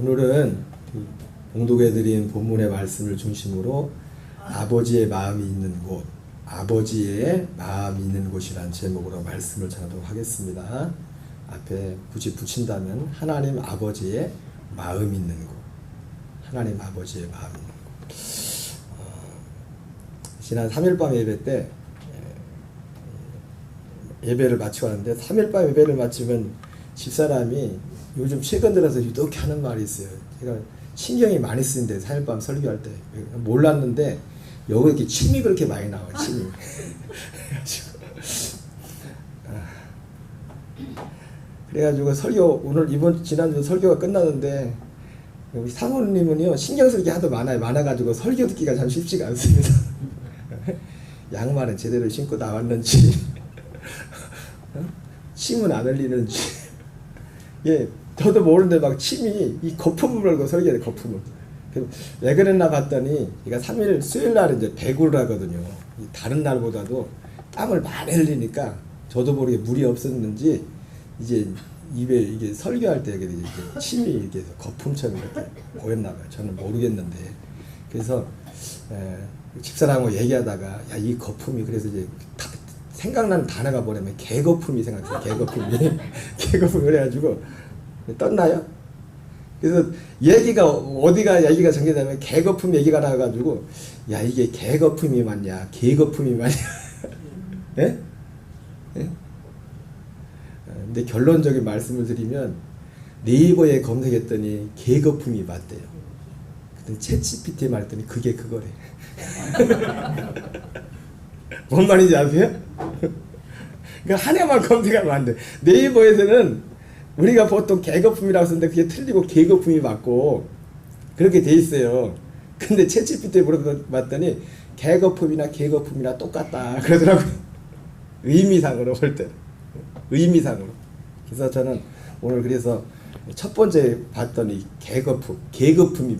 오늘은 봉독해 드린 본문의 말씀을 중심으로 아버지의 마음이 있는 곳, 아버지의 마음이 있는 곳이란 제목으로 말씀을 전하도록 하겠습니다. 앞에 굳이 붙인다면 하나님 아버지의 마음 있는 곳, 하나님 아버지의 마음 있는 곳. 지난 3일밤 예배 때 예배를 마치고 하는데 3일밤 예배를 마치면 집사람이 요즘 최근 들어서 유독 하는 말이 있어요. 제가 신경이 많이 쓰는데 3일밤 설교할 때 몰랐는데 여기 이렇게 침이 그렇게 많이 나와요. 침이. 그래가지고 설교 오늘 지난주 설교가 끝나는데 우리 사모님은요 신경 쓸 게 하도 많아가지고 설교 듣기가 참 쉽지가 않습니다. 양말은 제대로 신고 나왔는지 침은 안 흘리는지 예 저도 모르는데 막 침이 이 거품을 걸고 설교해 거품을. 왜 그랬나 봤더니 얘가 3일 수요일날 이제 배구를 하거든요. 다른 날보다도 땀을 많이 흘리니까 저도 모르게 물이 없었는지 이제 입에 이게 설교할 때 이게 침이 이렇게 거품처럼 이렇게 보였나 봐요. 저는 모르겠는데 그래서 집사람하고 얘기하다가 야 이 거품이 그래서 이제 생각나는 단어가 뭐냐면 개거품이 생각해요. 개거품이 개거품 그래가지고 떴나요? 그래서 얘기가 전개되면 개거품 얘기가 나와가지고 야 이게 개거품이 맞냐 개거품이 맞냐 예? 예? 근데 결론적인 말씀을 드리면 네이버에 검색했더니 개거품이 맞대요. 그랬더니 챗GPT에 말했더니 그게 그거래. 뭔 말인지 아세요? 그러니까 하나만 검색하면 안 돼. 네이버에서는 우리가 보통 개거품이라고 쓰는데 그게 틀리고 개거품이 맞고 그렇게 돼 있어요. 근데 챗GPT에 물어봤더니 개거품이나 개거품이나 똑같다 그러더라고요. 의미상으로 볼 때. 의미상으로. 그래서 저는 오늘 그래서 첫 번째 봤더니 개거품이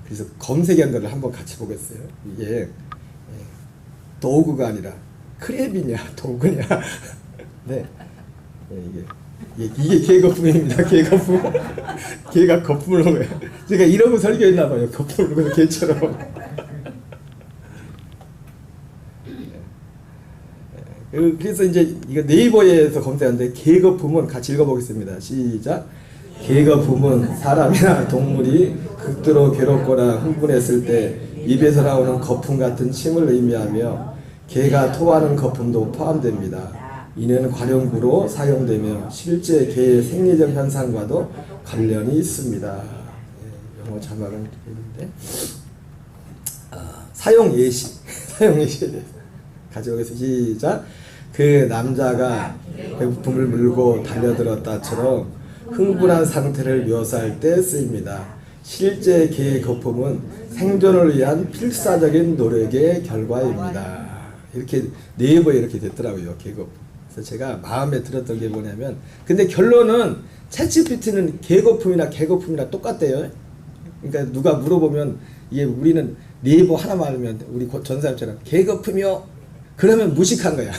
그래서 검색한 거를 한번 같이 보겠어요. 이게 도구가 아니라 크랩이냐 도구냐 네. 이게 개거품입니다. 개거품. 개가 거품을 넣어요. 제가 이러고 설교했나 봐요. 거품을 넣어서 개처럼. 그래서 이제 이거 네이버에서 검색하는데 개거품은 같이 읽어보겠습니다. 시작. 개거품은 사람이나 동물이 극도로 괴롭거나 흥분했을 때 입에서 나오는 거품 같은 침을 의미하며 개가 토하는 거품도 포함됩니다. 이는 관용구로 사용되며 실제 개의 생리적 현상과도 관련이 있습니다. 영어 자막은 있는데 사용 예시 사용 예시에 대해서 가져오겠습니다. 시작. 그 남자가 배고픔을 물고 달려들었다처럼 흥분한 상태를 묘사할 때 쓰입니다. 실제 개의 거품은 생존을 위한 필사적인 노력의 결과입니다. 이렇게 네이버에 이렇게 됐더라고요. 개거품. 그래서 제가 마음에 들었던 게 뭐냐면 근데 결론은 챗GPT는 개거품이나 똑같대요. 그러니까 누가 물어보면 이게 우리는 네이버 하나만 알면 우리 전사님처럼 개거품이요? 그러면 무식한 거야.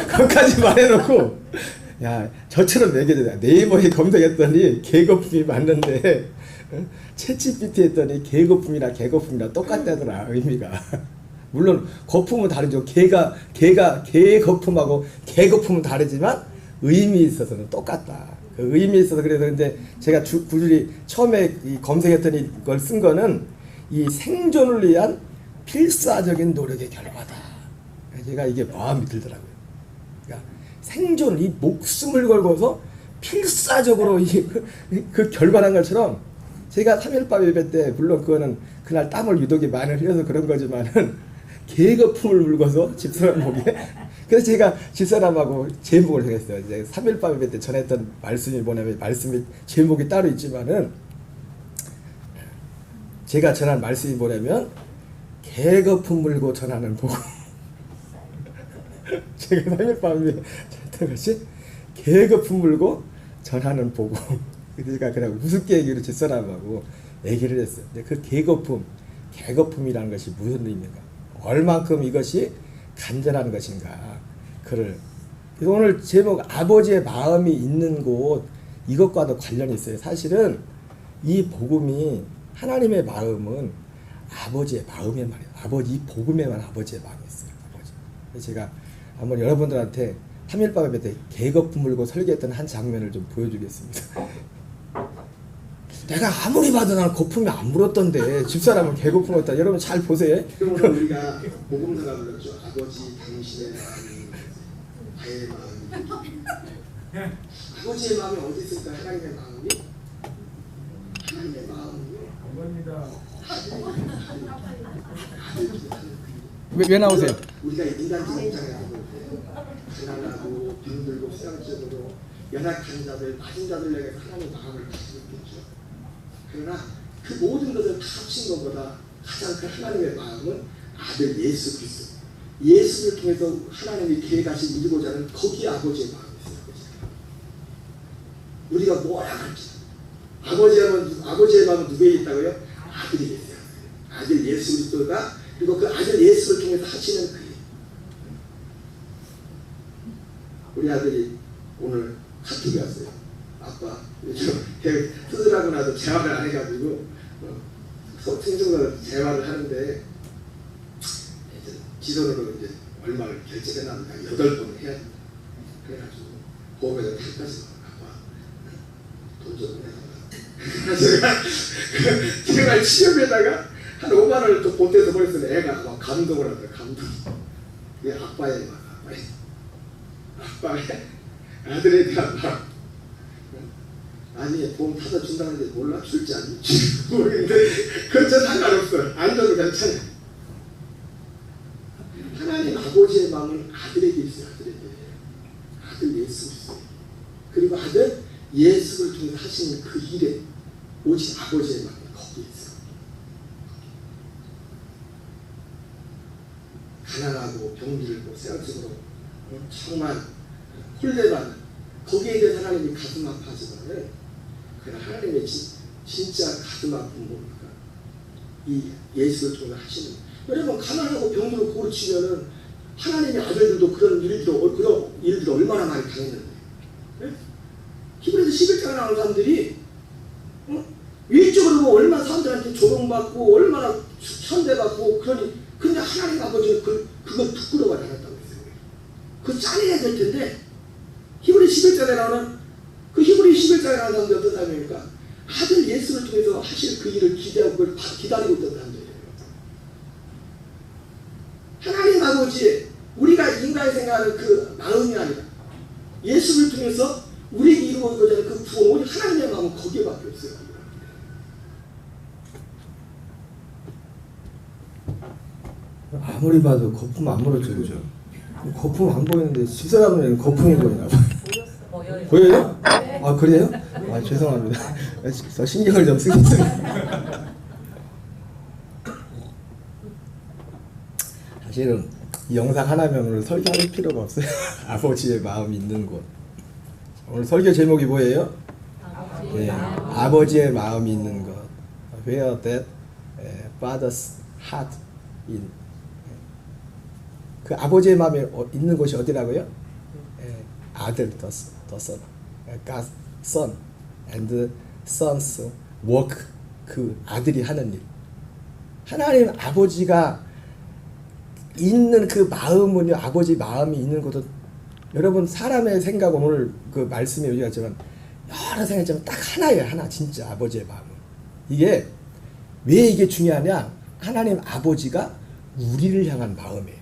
그것까지 말해놓고 야 저처럼 얘기해. 네이버에 검색했더니 개거품이 맞는데 챗GPT 했더니 개거품이나 똑같다더라 의미가. 물론 거품은 다르죠. 개의 거품하고 개거품은 다르지만 의미에 있어서는 똑같다. 그 의미에 있어서 그래서 근데 제가 굳이 처음에 검색했더니 이걸 쓴 거는 이 생존을 위한 필사적인 노력의 결과다. 제가 이게 마음이 들더라고요. 그러니까 생존, 이 목숨을 걸고서 필사적으로 그 결과란 것처럼 제가 3일밤 예배 때 물론 그거는 그날 땀을 유독이 많이 흘려서 그런 거지만은 개거품을 물고서 집사람 목에 그래서 제가 집사람하고 제목을 정했어요. 이제 3일밤 예배 때 전했던 말씀이 뭐냐면 말씀이 제목이 따로 있지만은 제가 전한 말씀이 뭐냐면 개거품 물고 전하는 복음. 제가 3일밤에 전했던 것이 개거품 물고 전하는 복음. 그러니까 그냥 우습게 얘기로 집사람하고 얘기를 했어요. 근데 그 개거품이라는 것이 무슨 의미인가? 얼만큼 이것이 간절한 것인가? 그래서 오늘 제목 아버지의 마음이 있는 곳 이것과도 관련이 있어요. 사실은 이 복음이 하나님의 마음은 아버지의 마음의 말이에요. 아버지 이 복음에만 아버지의 마음이 있어요. 아버지. 그래서 제가 한번 여러분들한테 3.1밥 예배 때 계거품 물고 설교했던 한 장면을 좀 보여주겠습니다. 내가 아무리 봐도 나는 거품이 안 물었던데 집사람은 계거품 물었다. 여러분 잘 보세요. 그러면 우리가 복음서가 불렀죠. 아버지 당신의 마음이 나의 마음이. 아버지의 마음이 어디 있을까? 하나님의 마음이? 하나님의 마음이요. 왜 나오세요? 우리가 인간적 입장에서 볼 때 가난하고 병들고 수양적으로 연약한 자들, 빠진 자들에게 하나님의 마음을 가지고 있겠죠. 그러나 그 모든 것을 다 합친 것보다 가장 큰 하나님의 마음은 아들 예수 그리스도. 예수를 통해서 하나님이 계획하신 이루고자 하는 거기에 아버지의 마음이 있어요. 우리가 뭐라 할지 아버지의 마음은 누구에 있다고요? 아들이 있어요. 아들 예수 그리스도가 그리고 그 아들 예수를 통해서 하시는 그 일. 우리 아들이 오늘 카톡이 왔어요. 아빠, 수술하고 나서 재활을 안 해가지고 생존과 재활을 하는데 지선으로 이제 얼마를 결제해 놨는가 8번을 해야 된다. 그래가지고 보험에다 탈까지 아빠 돈 좀 내놔라. 제가 그 재활 치료비에다가 한 5만 원을 또 보태서 보냈더니 애가 막 감동을 한다. 감동. 이게 아빠의 막 아빠의 아들에 대한 마음. 아니 보험 타다 준다는데 몰라? 줄지 안 줄지 모르겠는데 그건 전 상관없어. 안 줘도 괜찮아. 하나님 아버지의 마음은 아들에게 있어요. 아들에게. 아들 예수 있어요. 그리고 아들 예수를 통해 하시는 그 일에 오직 아버지의 마음이 거기에 있어요. 가난하고 병들고 세상적으로 정말 홀대받는 거기에 대해 하나님이 가슴 아파하지만은 그러나 하나님의 진짜 가슴 아픈 뭡니까? 이 예수를 통해 하시는 여러분 가난하고 병들고 고르치면은 하나님의 아들들도 그런 일들을 얼마나 많이 당했는데 네? 히브리서 11장에 나오는 사람들이 일적으로 뭐 얼마나 사람들한테 조롱받고 얼마나 현대받고 그러니 근데 하나님 아버지는 그걸 부끄러워하지 않았다고 했어요. 그거 짜내야 될 텐데 히브리 11장에 나오는 그 히브리 11장에 나오는 사람들이 어떤 사람입니까? 아들 예수를 통해서 하실 그 일을 기대하고 그걸 기다리고 있던 사람들이에요. 하나님 아버지 우리가 인간이 생각하는 그 마음이 아니라 예수를 통해서 우리에게 이루어지고자 하는 그 구원 오직 하나님의 마음은 거기에밖에 없어요. 아무리 봐도 거품 안 물었죠, 그죠? 거품 안 보이는데 집사람은 거품이 보이나 봐. 보여요? 아 그래요? 아 죄송합니다. 저 신경을 좀 쓰겠습니다. 사실은 이 영상 하나면 오늘 설교할 필요가 없어요. 아버지의 마음이 있는 곳. 오늘 설교 제목이 뭐예요? 네, 아버지의 마음이 있는 곳. Where that Father's heart in. 그 아버지의 마음이 있는 곳이 어디라고요? 아들, the son, God's son, and son's work. 그 아들이 하는 일. 하나님 아버지가 있는 그 마음은요, 아버지 마음이 있는 곳은 여러분 사람의 생각은 오늘 그 말씀에 얘기했지만 여러 생각이지만 딱 하나예요. 하나 진짜 아버지의 마음은. 이게 왜 이게 중요하냐? 하나님 아버지가 우리를 향한 마음이에요.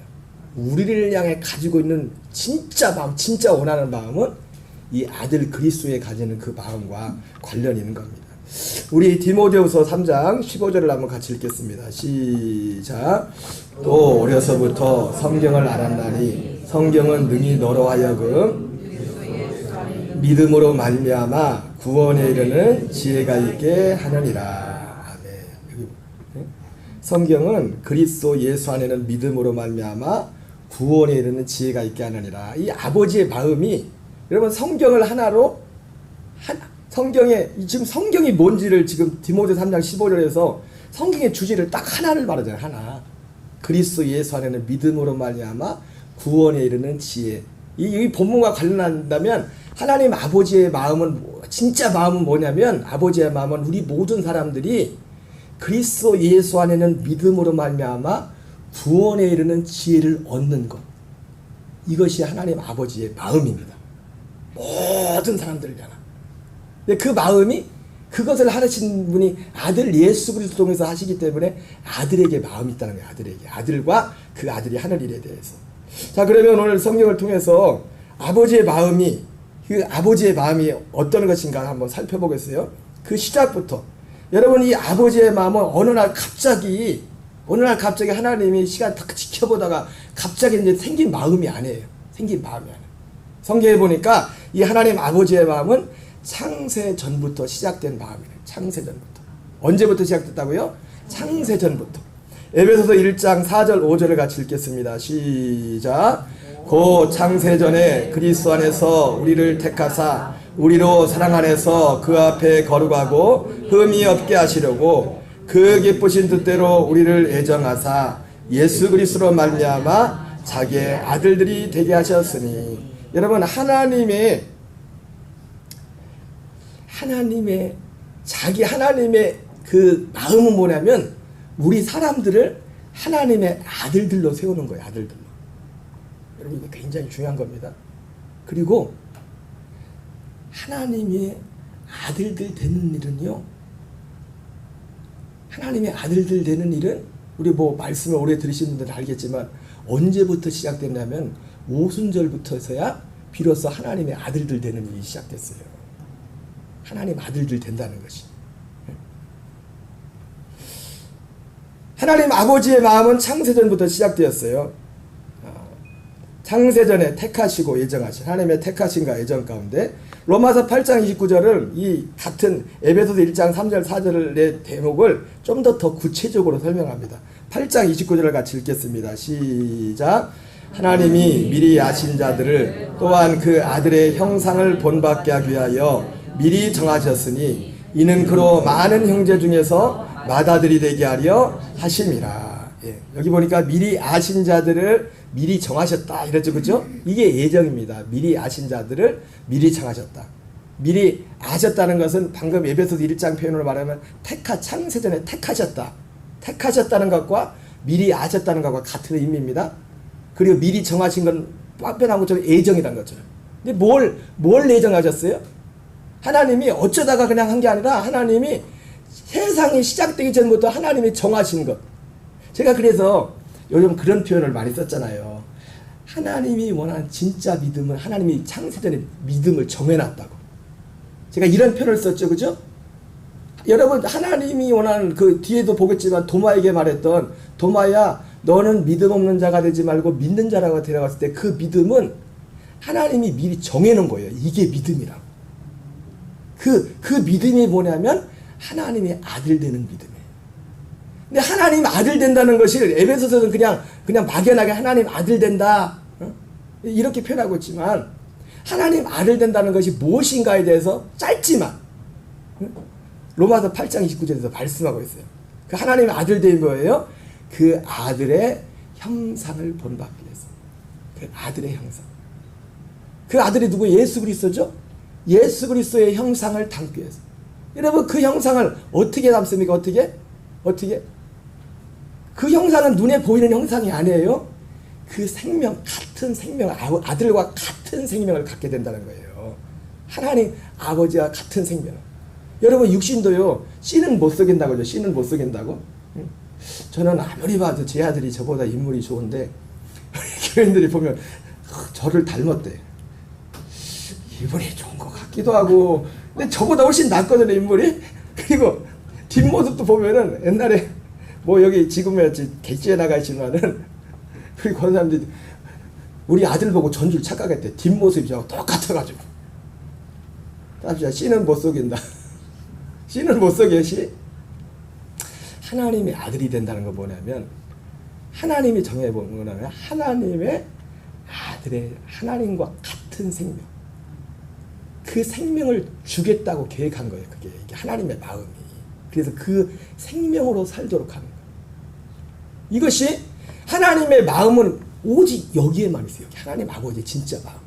우리를 향해 가지고 있는 진짜 마음, 진짜 원하는 마음은 이 아들 그리스도에 가지는 그 마음과 관련이 있는 겁니다. 우리 디모데후서 3장 15절을 한번 같이 읽겠습니다. 시작. 또 어려서부터 성경을 알았나니 성경은 능히 너로 하여금 믿음으로 말미암아 구원에 이르는 지혜가 있게 하느니라. 아멘. 성경은 그리스도 예수 안에는 믿음으로 말미암아 구원에 이르는 지혜가 있게 하느니라. 이 아버지의 마음이 여러분 성경을 하나로 성경에 지금 성경이 뭔지를 지금 디모데 3장 15절에서 성경의 주제를 딱 하나를 말하잖아요. 하나. 그리스도 예수 안에는 믿음으로 말미암아 구원에 이르는 지혜. 이 본문과 관련한다면 하나님 아버지의 마음은 진짜 마음은 뭐냐면 아버지의 마음은 우리 모든 사람들이 그리스도 예수 안에는 믿음으로 말미암아 구원에 이르는 지혜를 얻는 것. 이것이 하나님 아버지의 마음입니다. 모든 사람들을 향한. 근데 그 마음이 그것을 하신 분이 아들 예수 그리스도 통해서 하시기 때문에 아들에게 마음이 있다는 거예요. 아들에게. 아들과 그 아들이 하는 일에 대해서. 자, 그러면 오늘 성경을 통해서 아버지의 마음이 그 아버지의 마음이 어떤 것인가 한번 살펴보겠어요. 그 시작부터 여러분 이 아버지의 마음은 어느 날 갑자기 하나님이 시간 딱 지켜보다가 갑자기 이제 생긴 마음이 아니에요. 생긴 마음이 아니에요. 성경에 보니까 이 하나님 아버지의 마음은 창세 전부터 시작된 마음이에요. 창세 전부터. 언제부터 시작됐다고요? 창세 전부터. 에베소서 1장 4절 5절을 같이 읽겠습니다. 시작. 고 창세전에 그리스도 안에서 우리를 택하사 우리로 사랑 안에서 그 앞에 거룩하고 흠이 없게 하시려고 그 기쁘신 뜻대로 우리를 애정하사 예수 그리스도로 말미암아 자기의 아들들이 되게 하셨으니. 여러분 하나님의 그 마음은 뭐냐면 우리 사람들을 하나님의 아들들로 세우는 거예요. 아들들로. 여러분 이거 굉장히 중요한 겁니다. 그리고 하나님의 아들들 되는 일은요. 하나님의 아들들 되는 일은 우리 뭐 말씀을 오래 들으신 분들은 알겠지만 언제부터 시작됐냐면 오순절부터서야 비로소 하나님의 아들들 되는 일이 시작됐어요. 하나님 아들들 된다는 것이. 하나님 아버지의 마음은 창세전부터 시작되었어요. 창세전에 택하시고 예정하신 하나님의 택하신과 예정 가운데 로마서 8장 29절을 이 같은 에베소서 1장 3절 4절의 대목을 좀 더 구체적으로 설명합니다. 8장 29절을 같이 읽겠습니다. 시작. 하나님이 미리 아신 자들을 또한 그 아들의 형상을 본받게 하기 위하여 미리 정하셨으니 이는 그로 많은 형제 중에서 맏아들이 되게 하려 하심이라. 예, 여기 보니까 미리 아신 자들을 미리 정하셨다 이러죠, 그죠? 이게 예정입니다. 미리 아신 자들을 미리 정하셨다. 미리 아셨다는 것은 방금 에베소서 1장 표현으로 말하면 창세전에 택하셨다는 것과 미리 아셨다는 것과 같은 의미입니다. 그리고 미리 정하신 건 뻔뻔한 것처럼 예정이라는 것처럼. 근데 뭘 예정하셨어요? 하나님이 어쩌다가 그냥 한 게 아니라 하나님이 세상이 시작되기 전부터 하나님이 정하신 것. 제가 그래서 요즘 그런 표현을 많이 썼잖아요. 하나님이 원하는 진짜 믿음은 하나님이 창세전에 믿음을 정해놨다고. 제가 이런 표현을 썼죠, 그죠? 여러분 하나님이 원하는 그 뒤에도 보겠지만 도마에게 말했던 도마야 너는 믿음 없는 자가 되지 말고 믿는 자라고 데려갔을 때 그 믿음은 하나님이 미리 정해놓은 거예요. 이게 믿음이라고. 그 믿음이 뭐냐면 하나님의 아들 되는 믿음이에요. 근데 하나님 아들 된다는 것이 에베소서는 그냥 막연하게 하나님 아들 된다 이렇게 표현하고 있지만 하나님 아들 된다는 것이 무엇인가에 대해서 짧지만 로마서 8장 29절에서 말씀하고 있어요. 그 하나님의 아들 된 거예요. 그 아들의 형상을 본받기 위해서. 그 아들의 형상. 그 아들이 누구? 예수 그리스도죠. 예수 그리스도의 형상을 담기 위해서. 여러분 그 형상을 어떻게 담습니까? 어떻게? 그 형상은 눈에 보이는 형상이 아니에요. 그 생명, 같은 생명, 아들과 같은 생명을 갖게 된다는 거예요. 하나님 아버지와 같은 생명. 여러분 육신도요. 씨는 못 속인다고 하죠. 씨는 못 속인다고. 저는 아무리 봐도 제 아들이 저보다 인물이 좋은데 교인들이 보면 저를 닮았대. 인물이 좋은 것 같기도 하고 근데 저보다 훨씬 낫거든요. 인물이. 그리고 뒷모습도 보면은 옛날에 뭐 여기 지금은 객지에 나가 있지만은 그리고 그런 사람들이 우리 아들 보고 전줄 착각했대. 뒷모습이 저하고 똑같아가지고. 답시다. 씨는 못 속인다. 씨는 못 속여. 씨. 하나님의 아들이 된다는 건 뭐냐면 하나님이 정해본 거냐면 하나님의 아들의 하나님과 같은 생명. 그 생명을 주겠다고 계획한 거예요. 그게 이게 하나님의 마음이. 그래서 그 생명으로 살도록 하는 거예요. 이것이 하나님의 마음은 오직 여기에만 있어요. 여기 하나님 아버지의 진짜 마음.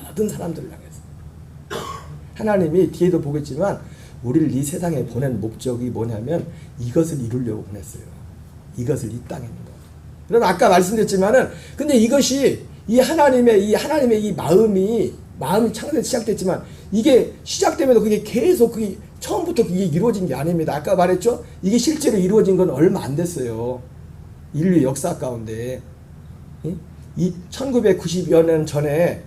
모든 사람들을 향해서. 하나님이 뒤에도 보겠지만 우리를 이 세상에 보낸 목적이 뭐냐면 이것을 이루려고 보냈어요. 이것을 이 땅에 있는 거. 그럼 아까 말씀드렸지만은 근데 이것이 이 하나님의 이 마음이 창세에 시작됐지만 이게 시작되면서 그게 계속 그게 처음부터 그게 이루어진 게 아닙니다. 아까 말했죠? 이게 실제로 이루어진 건 얼마 안 됐어요. 인류 역사 가운데. 이 1990여 년 전에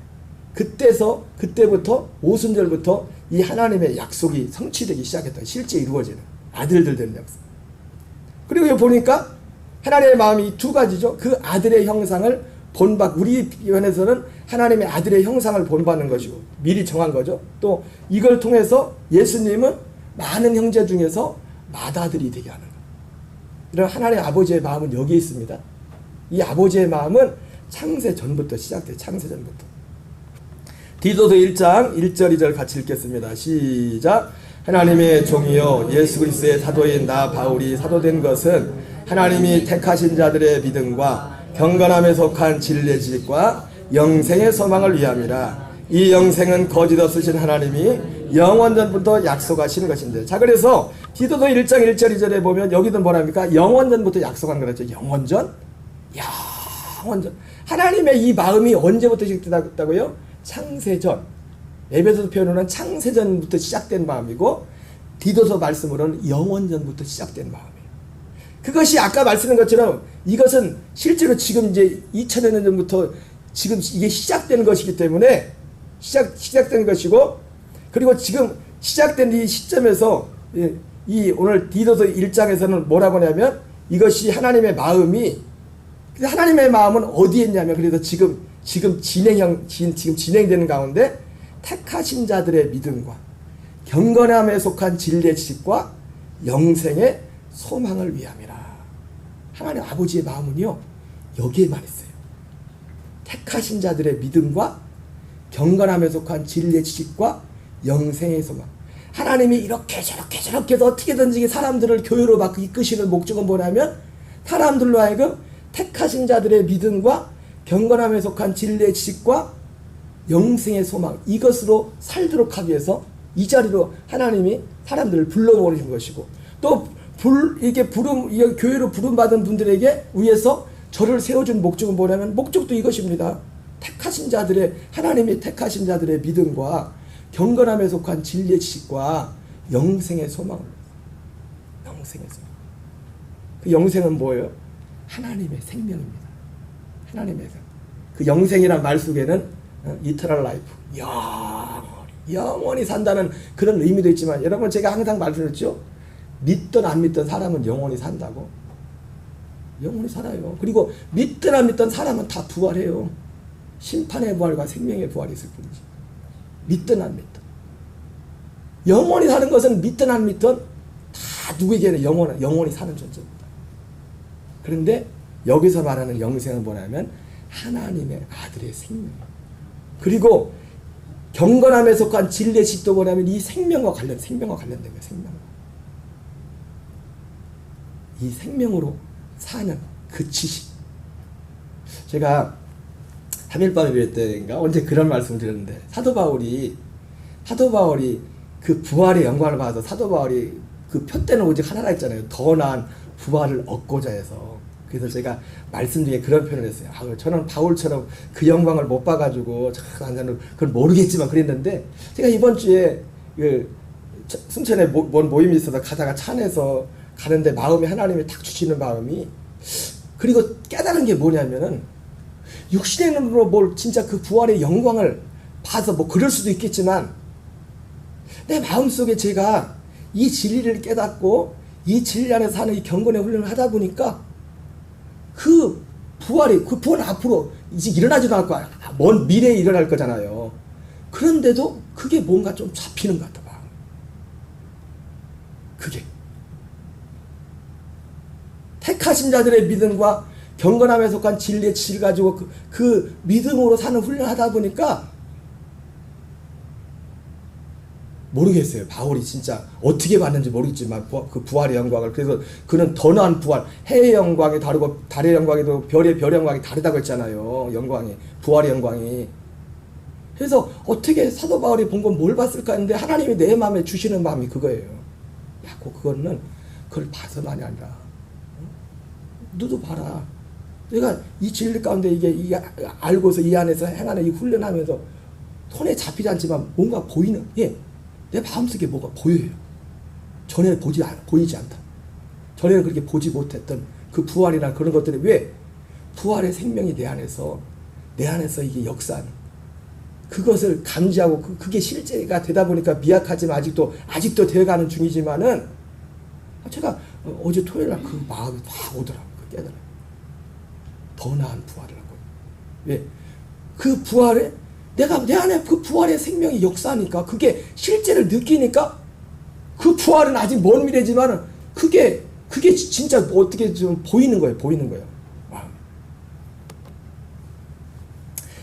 그때부터 오순절부터 이 하나님의 약속이 성취되기 시작했다. 실제 이루어지는 아들들 되는 약속. 그리고 여기 보니까 하나님의 마음이 두 가지죠. 그 아들의 형상을 우리 면에서는 하나님의 아들의 형상을 본받는 것이고 미리 정한 거죠. 또 이걸 통해서 예수님은 많은 형제 중에서 맏아들이 되게 하는 거예요. 이런 하나님의 아버지의 마음은 여기에 있습니다. 이 아버지의 마음은 창세 전부터 시작돼요. 창세 전부터. 디도서 1장 1절 2절 같이 읽겠습니다. 시작. 하나님의 종이요 예수 그리스도의 사도인 나 바울이 사도된 것은 하나님이 택하신 자들의 믿음과 경건함에 속한 진리의 지식과 영생의 소망을 위함이라. 이 영생은 거짓 없으신 하나님이 영원전부터 약속하신 것인데. 자, 그래서 디도서 1장 1절 2절에 보면 여기도 뭐랍니까? 영원전부터 약속한 거라죠. 영원전? 영원전. 하나님의 이 마음이 언제부터 시작됐다고요? 창세전. 에베소서 표현으로는 창세전부터 시작된 마음이고 디도서 말씀으로는 영원전부터 시작된 마음이에요. 그것이 아까 말씀드린 것처럼 이것은 실제로 지금 이제 2000여 년 전부터 지금 이게 시작된 것이기 때문에 시작된 것이고, 그리고 지금 시작된 이 시점에서 이 오늘 디도서 1장에서는 뭐라고 하냐면 이것이 하나님의 마음이, 하나님의 마음은 어디에 있냐면 그래서 지금 진행되는 가운데 택하신 자들의 믿음과 경건함에 속한 진리의 지식과 영생의 소망을 위함이라. 하나님 아버지의 마음은요 여기에만 있어요. 택하신 자들의 믿음과 경건함에 속한 진리의 지식과 영생의 소망. 하나님이 이렇게 저렇게 해서 어떻게든지 사람들을 교회로 막 이끄시는 목적은 뭐냐면 사람들로 하여금 택하신 자들의 믿음과 경건함에 속한 진리의 지식과 영생의 소망, 이것으로 살도록 하기 위해서 이 자리로 하나님이 사람들을 불러모으신 것이고, 또 교회로 부름받은 분들에게 위해서 저를 세워준 목적은 뭐냐면 목적도 이것입니다. 하나님이 택하신 자들의 믿음과 경건함에 속한 진리의 지식과 영생의 소망을. 영생의 소망. 그 영생은 뭐예요? 하나님의 생명입니다. 하나님의 생명. 그 영생이란 말 속에는 이터널 라이프, 영원히 산다는 그런 의미도 있지만, 여러분 제가 항상 말씀드렸죠. 믿든 안 믿든 사람은 영원히 산다고. 영원히 살아요. 그리고 믿든 안 믿든 사람은 다 부활해요. 심판의 부활과 생명의 부활이 있을 뿐이지. 믿든 안 믿든. 영원히 사는 것은 믿든 안 믿든 다 누구에게는 영원히 사는 존재입니다. 그런데 여기서 말하는 영생은 뭐냐면 하나님의 아들의 생명. 그리고 경건함에 속한 진리의 지식도 뭐냐면 이 생명과 관련된 거예요. 이 생명으로 사는 그 지식. 제가 3일 밤에 뵐 때인가 언제 그런 말씀을 드렸는데, 사도 바울이 그 부활의 영광을 받아서 사도 바울이 그 표대는 오직 하나라 했잖아요. 더 나은 부활을 얻고자 해서. 그래서 제가 말씀 중에 그런 표현을 했어요. 저는 바울처럼 그 영광을 못 봐가지고 그걸 모르겠지만 그랬는데, 제가 이번 주에 순천에 모임이 있어서 가다가 차 안에서 가는데 마음이 하나님이 탁 주시는 마음이, 그리고 깨달은 게 뭐냐면은 육신의 눈으로 뭘 진짜 그 부활의 영광을 봐서 뭐 그럴 수도 있겠지만, 내 마음속에 제가 이 진리를 깨닫고 이 진리 안에서 사는 이 경건의 훈련을 하다 보니까 그 부활 앞으로 이제 일어나지도 않을 거야. 먼 미래에 일어날 거잖아요. 그런데도 그게 뭔가 좀 잡히는 것 같아. 그게 택하신 자들의 믿음과 경건함에 속한 진리의 지식을 가지고 그 믿음으로 사는 훈련을 하다 보니까 모르겠어요. 바울이 진짜 어떻게 봤는지 모르겠지만 그 부활의 영광을, 그래서 그는 더 나은 부활, 해의 영광이 다르고 달의 영광이도 별의 영광이 다르다고 했잖아요. 영광이, 부활의 영광이. 그래서 어떻게 사도 바울이 본 건 뭘 봤을까 했는데 하나님이 내 마음에 주시는 마음이 그거예요. 야, 그거는 그걸 봐서만이 아니라 너도 봐라. 내가 이 진리 가운데 이게 알고서 이 안에서 행하는 이 훈련하면서 손에 잡히지 않지만 뭔가 보이는, 예, 내 마음속에 뭐가 보여요. 전에는 보이지 않다. 전에는 그렇게 보지 못했던 그 부활이나 그런 것들이 왜? 부활의 생명이 내 안에서 이게 역사하는 그것을 감지하고 그게 실제가 되다 보니까 미약하지만 아직도 되어가는 중이지만은 제가 어제 토요일 날 그 마음이 확 오더라고요. 깨달아요. 더 나은 부활을 하고. 왜? 그 부활에 내가 내 안에 그 부활의 생명이 역사하니까 그게 실제를 느끼니까 그 부활은 아직 먼 미래지만은 그게 진짜 어떻게 좀 보이는 거예요. 와.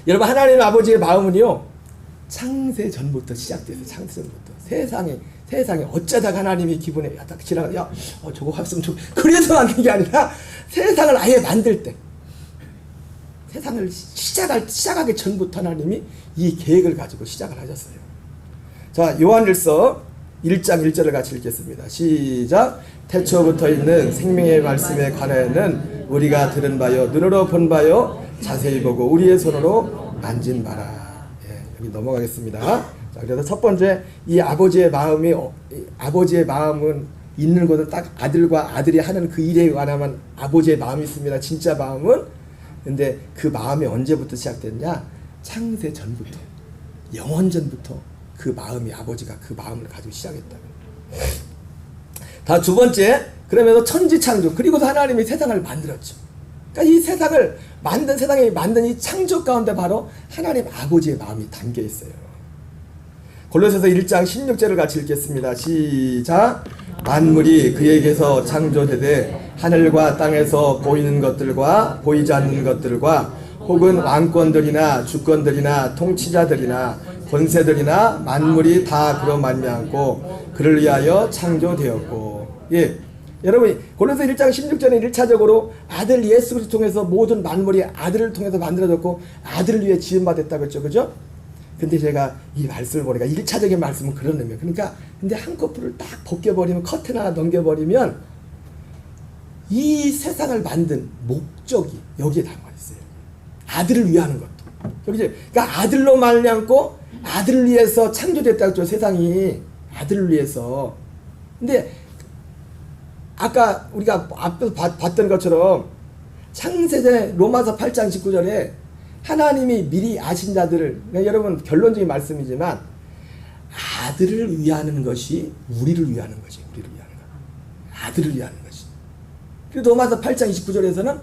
여러분, 하나님 아버지의 마음은요, 창세 전부터 시작돼서 창세 전부터 세상에 어쩌다가 하나님이 기분에 딱 지나가 저거 했으면 좋 그래서 만든 게 아니라 세상을 아예 만들 때 세상을 시작하기 전부터 하나님이 이 계획을 가지고 시작을 하셨어요. 자, 요한일서 1장 1절을 같이 읽겠습니다. 시작. 태초부터 있는 생명의 말씀에 관하여는 우리가 들은 바요 눈으로 본 바요 자세히 보고 우리의 손으로 만진 바라. 예, 여기 넘어가겠습니다. 자, 그래서 첫 번째, 이 아버지의 마음은 있는 것은 딱 아들과 아들이 하는 그 일에 관한 아버지의 마음이 있습니다. 진짜 마음은. 근데 그 마음이 언제부터 시작됐냐? 창세 전부터, 영원 전부터 그 마음이, 아버지가 그 마음을 가지고 시작했다. 다 두 번째, 그러면서 천지창조, 그리고서 하나님이 세상을 만들었죠. 그러니까 이 세상을 만든 이 창조 가운데 바로 하나님 아버지의 마음이 담겨 있어요. 골로새서 1장 16절을 같이 읽겠습니다. 시작. 만물이 그에게서 창조되되 하늘과 땅에서 보이는 것들과 보이지 않는 것들과 혹은 왕권들이나 주권들이나 통치자들이나 권세들이나 만물이 다 그로 말미암고 그를 위하여 창조되었고. 예, 여러분, 골로새 1장 16절에 1차적으로 아들 예수 그리스도를 통해서 모든 만물이 아들을 통해서 만들어졌고 아들을 위해 지음받았다고 했죠. 그죠? 근데 제가 이 말씀을 보니까 1차적인 말씀은 그런 의미예요. 그러니까 근데 한꺼풀을 딱 벗겨버리면, 커튼 하나 넘겨버리면 이 세상을 만든 목적이 여기에 담아 있어요. 아들을 위하는 것도. 그러니까 아들로 말미암고 아들을 위해서 창조됐다고 했죠. 세상이 아들을 위해서. 근데 아까 우리가 앞에서 봤던 것처럼 창세전에 로마서 8장 19절에 하나님이 미리 아신 자들을, 그러니까 여러분 결론적인 말씀이지만 아들을 위하는 것이 우리를 위하는 것이, 우리를 위하는 것. 아들을 위하는 것이. 그리고 로마서 8장 29절에서는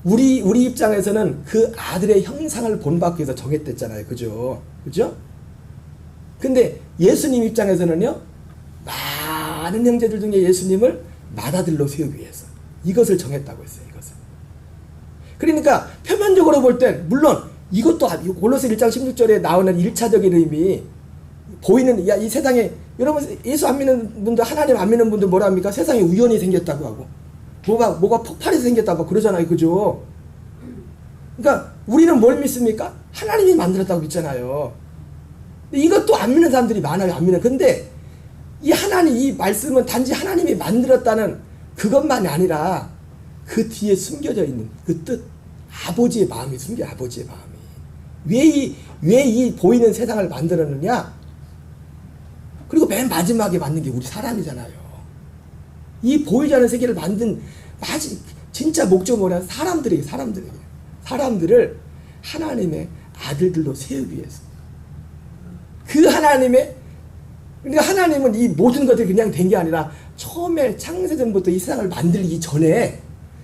우리 입장에서는 그 아들의 형상을 본받기 위해서 정했댔잖아요. 그죠? 그죠? 근데 예수님 입장에서는요, 많은 형제들 중에 예수님을 맏아들로 세우기 위해서 이것을 정했다고 했어요. 이것을. 그러니까 표면적으로 볼 땐 물론 이것도 골로새 1장 16절에 나오는 1차적인 의미, 보이는, 이 세상에 여러분 예수 안 믿는 분들, 하나님 안 믿는 분들 뭐라 합니까? 세상에 우연히 생겼다고 하고 뭐가 폭발해서 생겼다고 그러잖아요. 그죠? 그러니까 우리는 뭘 믿습니까? 하나님이 만들었다고 믿잖아요. 근데 이것도 안 믿는 사람들이 많아요. 안 믿는. 근데 이 하나님, 이 말씀은 단지 하나님이 만들었다는 그것만이 아니라 그 뒤에 숨겨져 있는 그 뜻, 아버지의 마음이 숨겨. 아버지의 마음이 왜 이 보이는 세상을 만들었느냐? 그리고 맨 마지막에 만든 게 우리 사람이잖아요. 이 보이지 않는 세계를 만든 진짜 목적은 뭐냐? 사람들을 하나님의 아들들로 세우기 위해서. 그 하나님의, 그러니까 하나님은 이 모든 것들이 그냥 된 게 아니라 처음에 창세전부터 이 세상을 만들기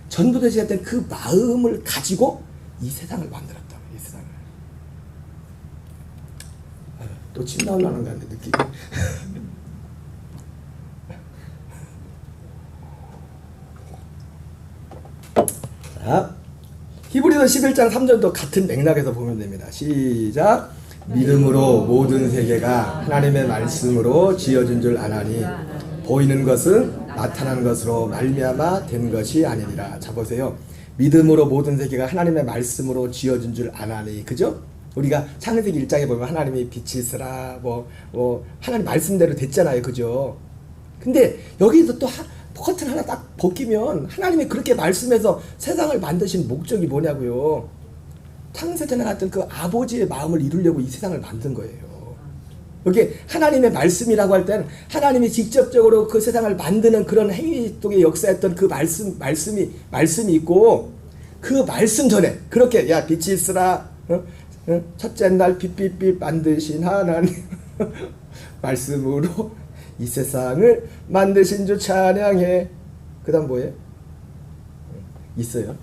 전부터 시작된 그 마음을 가지고 이 세상을 만들었다. 이 세상을. 또 침 나오려는 거 같네, 느낌이. 자, 히브리서 11장 3절도 같은 맥락에서 보면 됩니다. 시작. 믿음으로 모든 세계가 하나님의 말씀으로 지어진 줄 아나니 보이는 것은 나타난 것으로 말미암아 된 것이 아니니라. 자, 보세요. 믿음으로 모든 세계가 하나님의 말씀으로 지어진 줄 아나니. 그죠? 우리가 창세기 1장에 보면 하나님이 빛이 있으라 하나님 말씀대로 됐잖아요. 그죠? 근데 여기서 또 커튼 하나 딱 벗기면 하나님이 그렇게 말씀해서 세상을 만드신 목적이 뭐냐고요. 창세전에 갔던 그 아버지의 마음을 이루려고 이 세상을 만든 거예요. 여기 하나님의 말씀이라고 할 때는 하나님이 직접적으로 그 세상을 만드는 그런 행위 속에 역사했던 그 말씀이 있고, 그 말씀 전에 그렇게 야 빛이 있으라, 첫째 날 빛빛빛 만드신 하나님 말씀으로 이 세상을 만드신 주 찬양해. 그 다음 뭐예요? 있어요.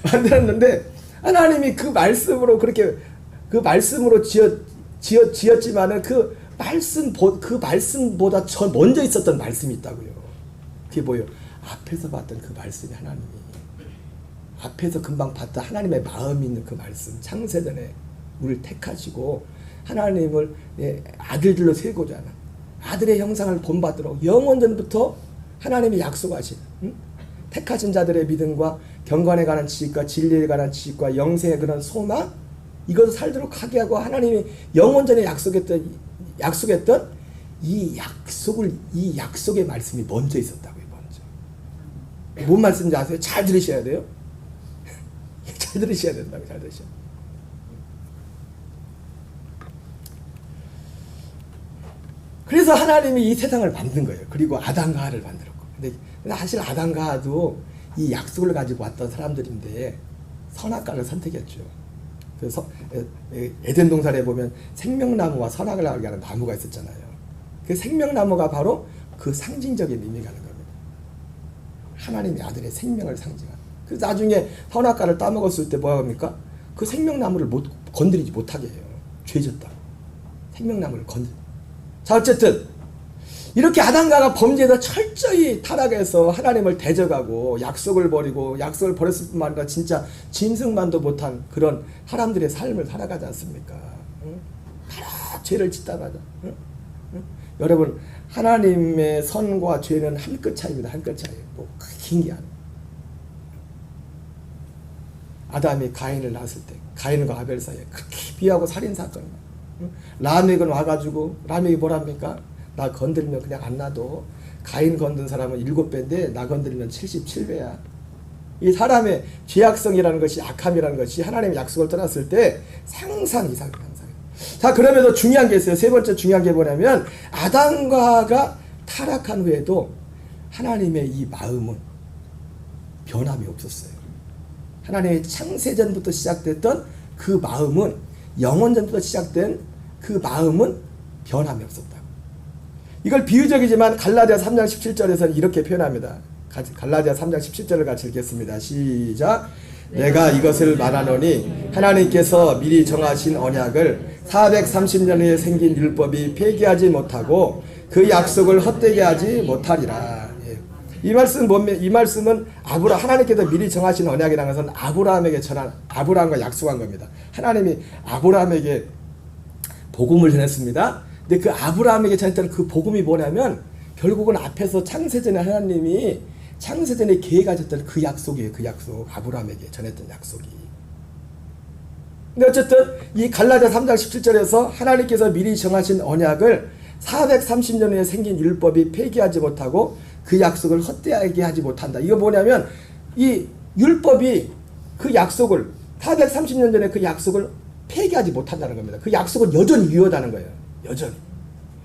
만들었는데 하나님이 그 말씀으로 그렇게 그 말씀으로 지었지만은 그 말씀보다 먼저 있었던 말씀이 있다고요. 그게 뭐예요? 앞에서 봤던 그 말씀이 하나님이 앞에서 금방 봤던 하나님의 마음이 있는 그 말씀, 창세전에 우리를 택하시고 하나님을 아들들로 세우고자 하는 아들의 형상을 본받도록 영원전부터 하나님이 약속하신 택하신 자들의 믿음과 경건에 관한 지식과 진리에 관한 지식과 영생에 관한 소망, 이것을 살도록 하게 하고 하나님이 영원전에 약속했던 이 약속의 말씀이 먼저 있었다고요. 먼저. 뭔 말씀인지 아세요? 잘 들으셔야 돼요. 잘 들으셔야 된다고. 잘 들으셔야 돼요. 그래서 하나님이 이 세상을 만든 거예요. 그리고 아담과 하와를 만들었고. 근데 사실 아담과 하와도 이 약속을 가지고 왔던 사람들인데 선악과를 선택했죠. 그래서 에덴 동산에 보면 생명나무와 선악을 알게 하는 나무가 있었잖아요. 그 생명나무가 바로 그 상징적인 의미가 있는 겁니다. 하나님의 아들의 생명을 상징하는. 그래서 나중에 선악과를 따먹었을 때 뭐라고 합니까? 그 생명나무를 건드리지 못하게 해요. 죄졌다. 생명나무를 자, 어쨌든 이렇게 아담과가 범죄에서 철저히 타락해서 하나님을 대적하고 약속을 버리고, 약속을 버렸을 뿐만 아니라 진짜 짐승만도 못한 그런 사람들의 삶을 살아가지 않습니까? 바로 죄를 짓다가자. 여러분, 하나님의 선과 죄는 한 끗 차이입니다. 한 끗 차이. 뭐 긴 게 아니에요. 아담이 가인을 낳았을 때 가인과 아벨 사이에 그렇게 비하고 살인 사건. 라멕은 와가지고, 라멕이 뭐랍니까? 나 건드리면 그냥 안 놔둬. 가인 건든 사람은 7배인데 나 건드리면 77배야. 이 사람의 죄악성이라는 것이, 악함이라는 것이 하나님의 약속을 떠났을 때 상상 이상이에요. 자, 그러면서 중요한 게 있어요. 세 번째 중요한 게 뭐냐면, 아담과 하와가 타락한 후에도 하나님의 이 마음은 변함이 없었어요. 하나님의 창세전부터 시작됐던 그 마음은, 영원전부터 시작된 그 마음은 변함이 없었다. 이걸 비유적이지만 갈라디아 3장 17절에서는 이렇게 표현합니다. 갈라디아 3장 17절을 같이 읽겠습니다. 시작. 내가 이것을 말하노니 하나님께서 미리 정하신 언약을 430년 후에 생긴 율법이 폐기하지 못하고 그 약속을 헛되게 하지 못하리라. 이 말씀은 하나님께서 미리 정하신 언약이라는 것은 아브라함에게 전한, 아브라함과 약속한 겁니다. 하나님이 아브라함에게 복음을 전했습니다. 근데 그 아브라함에게 전했던 그 복음이 뭐냐면, 결국은 앞에서 창세전에 하나님이 창세전에 계획하셨던 그 약속이에요. 그 약속, 아브라함에게 전했던 약속이. 근데 어쨌든 이 갈라디아 3장 17절에서 하나님께서 미리 정하신 언약을 430년 후에 생긴 율법이 폐기하지 못하고 그 약속을 헛되게 하지 못한다. 이거 뭐냐면, 이 율법이 그 약속을 430년 전에 그 약속을 폐기하지 못한다는 겁니다. 그 약속은 여전히 유효하다는 거예요. 여전히.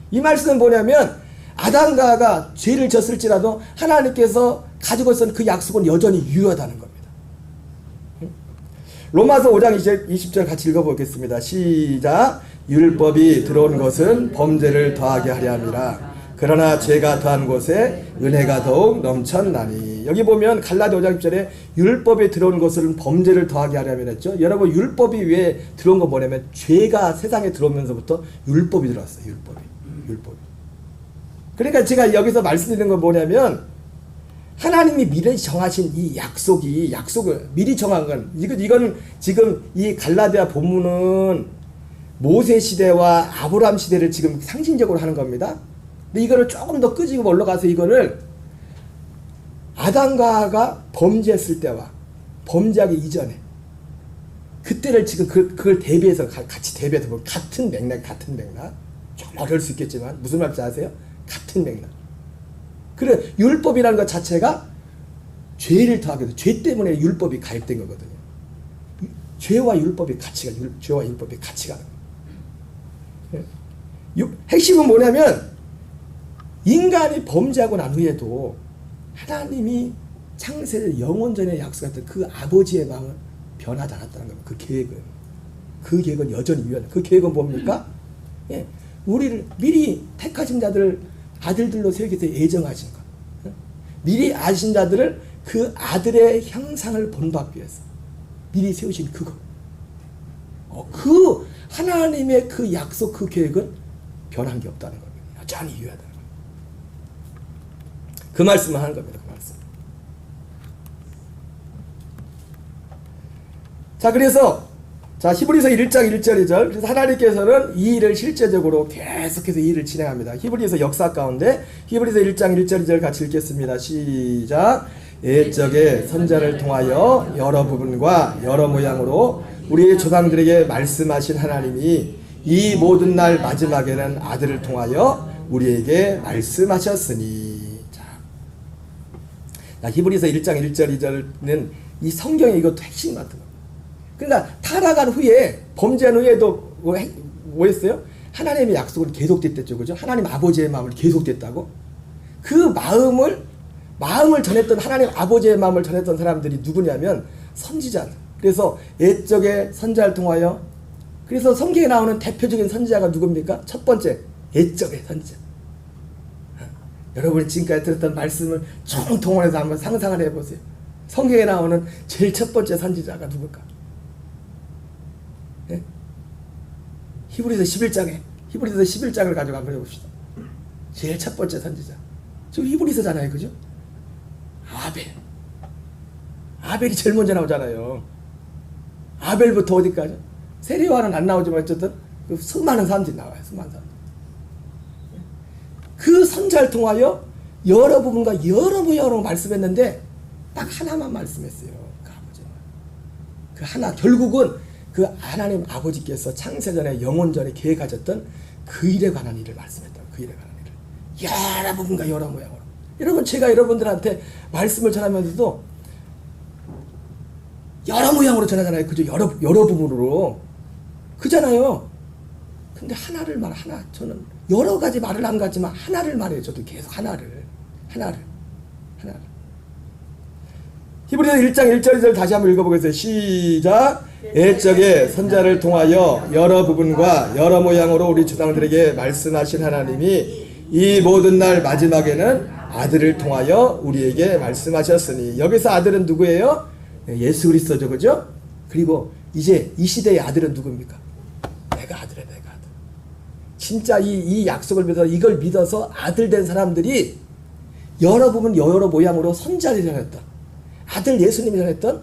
이 말씀은 뭐냐면, 아담과 하와가 죄를 졌을지라도 하나님께서 가지고 있었던 그 약속은 여전히 유효하다는 겁니다. 로마서 5장 20절 같이 읽어보겠습니다. 시작. 율법이 들어온 것은 범죄를 더하게 하려 함이라. 그러나 죄가 더한 곳에 은혜가 더욱 넘쳤나니. 여기 보면 갈라디아 5장 10절에 율법에 들어온 것은 범죄를 더하게 하려면 했죠. 여러분, 율법이 왜 들어온 건 뭐냐면, 죄가 세상에 들어오면서부터 율법이 들어왔어요. 율법이. 그러니까 제가 여기서 말씀드리는 건 뭐냐면, 하나님이 미리 정하신 이 약속을 미리 정한 건, 이건 지금 이 갈라디아 본문은 모세 시대와 아브라함 시대를 지금 상징적으로 하는 겁니다. 근데 이거를 조금 더 끄집어 올라가서 이거를 아담과 하와가 범죄했을 때와 범죄하기 이전에, 그때를 지금 그걸 대비해서 같이 대비해서 보면 같은 맥락 좀 어려울 수 있겠지만 무슨 말인지 아세요? 같은 맥락. 그래 율법이라는 것 자체가 죄를 더하게 돼. 죄 때문에 율법이 가입된 거거든요. 죄와 율법이 같이 가. 죄와 율법이 같이 가는 거예요. 핵심은 뭐냐면 인간이 범죄하고 난 후에도 하나님이 창세 영원전에 약속했던 그 아버지의 마음은 변하지 않았다는 겁니다. 그 계획은 여전히 유효한. 그 계획은 뭡니까? 예, 우리를 미리 택하신 자들을 아들들로 세우기 위해서 예정하신 것. 미리 아신 자들을 그 아들의 형상을 본받기 위해서 미리 세우신 그거. 그 하나님의 그 약속, 그 계획은 변한 게 없다는 겁니다. 여전히 유효하다는 겁니다. 그 말씀을 하는 겁니다. 그 말씀. 자, 그래서 히브리서 1장 1절 2절. 그래서 하나님께서는 이 일을 실제적으로 계속해서 이 일을 진행합니다. 히브리서 역사 가운데 히브리서 1장 1절 2절 같이 읽겠습니다. 시작. 옛적에 선자를 통하여 여러 부분과 여러 모양으로 우리의 조상들에게 말씀하신 하나님이 이 모든 날 마지막에는 아들을 통하여 우리에게 말씀하셨으니. 자, 히브리서 1장 1절 2절은 이 성경의 이것도 핵심 같은 겁니다. 그러니까 타락한 후에 범죄한 후에도 뭐 했어요? 하나님의 약속은 계속됐댔죠, 그죠? 하나님 아버지의 마음을 계속됐다고. 그 마음을 전했던 하나님 아버지의 마음을 전했던 사람들이 누구냐면 선지자들. 그래서 옛적에 선자를 통하여. 그래서 성경에 나오는 대표적인 선지자가 누굽니까? 첫 번째 옛적의 선지자. 여러분이 지금까지 들었던 말씀을 총동원해서 한번 상상을 해보세요. 성경에 나오는 제일 첫 번째 선지자가 누굴까? 네? 히브리서 11장을 가지고 한번 해봅시다. 제일 첫 번째 선지자. 지금 히브리서잖아요, 그죠? 아벨이 제일 먼저 나오잖아요. 아벨부터 어디까지? 세례요한은 안 나오지만 어쨌든 수많은 사람들이 나와요. 수많은 사람들. 그 선자를 통하여 여러 부분과 여러 모양으로 말씀했는데 딱 하나만 말씀했어요. 그 아버지. 그 하나. 결국은 그 하나님 아버지께서 창세전에 영원전에 계획하셨던 그 일에 관한 일을 말씀했다. 그 일에 관한 일을. 여러 부분과 여러 모양으로. 여러분, 제가 여러분들한테 말씀을 전하면서도 여러 모양으로 전하잖아요. 그죠? 여러 부분으로. 그잖아요. 근데 하나. 저는 여러 가지 말을 안 가지만 하나를 말해요. 저도 계속 하나를. 히브리서 1장 1절 2절 다시 한번 읽어보겠습니다. 시작. 옛적에 선자를 통하여 여러 부분과 여러 모양으로 우리 조상들에게 말씀하신 하나님이 이 모든 날 마지막에는 아들을 통하여 우리에게 말씀하셨으니. 여기서 아들은 누구예요? 예수 그리스도죠, 그죠? 그리고 이제 이 시대의 아들은 누굽니까? 내가 아들. 진짜 이 약속을 믿어서 이걸 믿어서 아들 된 사람들이 여러 부분 여러 모양으로 선자를 전했던 아들 예수님이 전했던.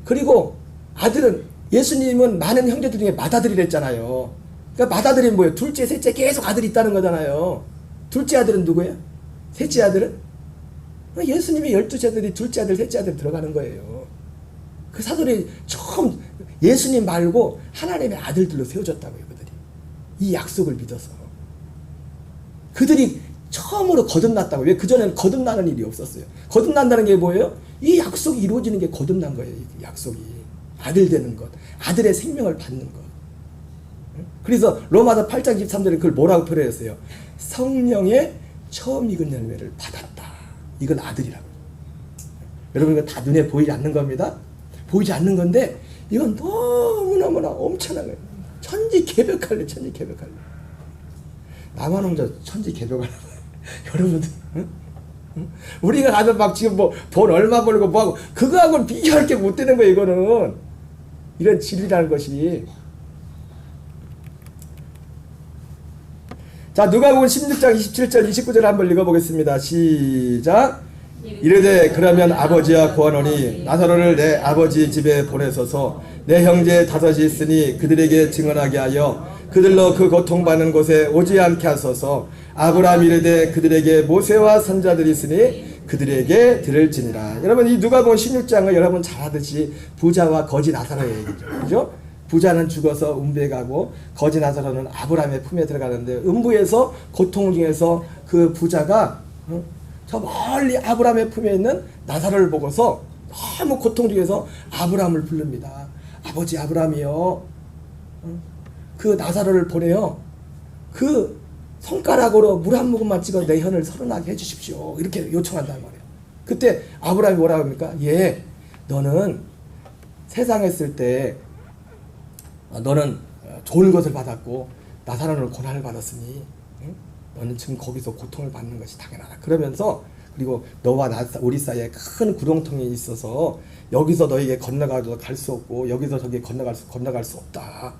그리고 아들은 예수님은 많은 형제들 중에 맏아들이랬잖아요. 그러니까 맏아들이 뭐예요? 둘째, 셋째 계속 아들이 있다는 거잖아요. 둘째 아들은 누구예요? 셋째 아들은? 예수님의 12째 아들이 둘째 아들, 셋째 아들 들어가는 거예요. 그 사도들이 처음 예수님 말고 하나님의 아들들로 세워졌다고요. 그들이 이 약속을 믿어서 그들이 처음으로 거듭났다고. 왜? 그전에는 거듭나는 일이 없었어요. 거듭난다는 게 뭐예요? 이 약속이 이루어지는 게 거듭난 거예요. 이 약속이 아들 되는 것, 아들의 생명을 받는 것. 그래서 로마서 8장 13절에 그걸 뭐라고 표현했어요? 성령의 처음 익은 열매를 받았다. 이건 아들이라고. 여러분, 이거 다 눈에 보이지 않는 겁니다. 보이지 않는 건데 이건 너무너무나 엄청난 거예요. 천지개벽할래. 나만 혼자 천지개벽할래. 여러분들, 응? 우리가 가서 막 지금 뭐 돈 얼마 벌고 뭐하고 그거하고는 비교할 게 못 되는 거예요. 이거는 이런 진리라는 것이. 자, 누가복음 16장 27절 29절 한번 읽어보겠습니다. 시작. 이르되 그러면 아버지와 구하노니 나사로를 내 아버지 집에 보내소서. 내 형제 다섯이 있으니 그들에게 증언하게 하여 그들로 그 고통받는 곳에 오지 않게 하소서. 아브라함 이르되 그들에게 모세와 선자들이 있으니 그들에게 들을지니라. 여러분 이 누가복음 16장을 여러분 잘 하듯이 부자와 거지 나사로의 얘기죠. 그죠? 부자는 죽어서 음부에 가고 거지 나사로는 아브라함의 품에 들어가는데 음부에서 고통 중에서 그 부자가 저 멀리 아브라함의 품에 있는 나사로를 보고서 너무 고통 중에서 아브라함을 부릅니다. 아버지 아브라함이요. 그 나사로를 보내요. 그 손가락으로 물 한 모금만 찍어 내 혀를 서른하게 해주십시오. 이렇게 요청한단 말이에요. 그때 아브라함이 뭐라고 합니까? 예, 너는 세상에 있을 때 너는 좋은 것을 받았고 나사로는 고난을 받았으니 너는 지금 거기서 고통을 받는 것이 당연하다. 그러면서 그리고 너와 우리 사이에 큰 구렁텅이 있어서 여기서 너에게 건너가도 갈 수 없고 여기서 저기 건너갈 수 없다.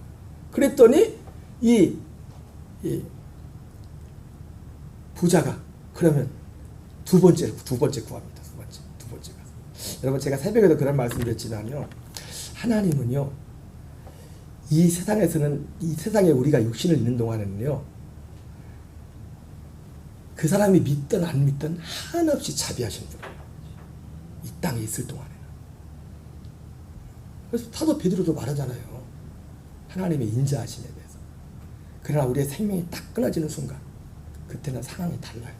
그랬더니 이 부자가 그러면 두 번째 구합니다. 두 번째가. 여러분 제가 새벽에도 그런 말씀드렸지만요. 하나님은요. 이 세상에서는 이 세상에 우리가 육신을 있는 동안에는요. 그 사람이 믿든 안 믿든 한없이 자비하신 분이에요. 이 땅에 있을 동안에는. 그래서 사도 베드로도 말하잖아요. 하나님의 인자하심에 대해서. 그러나 우리의 생명이 딱 끊어지는 순간 그때는 상황이 달라요.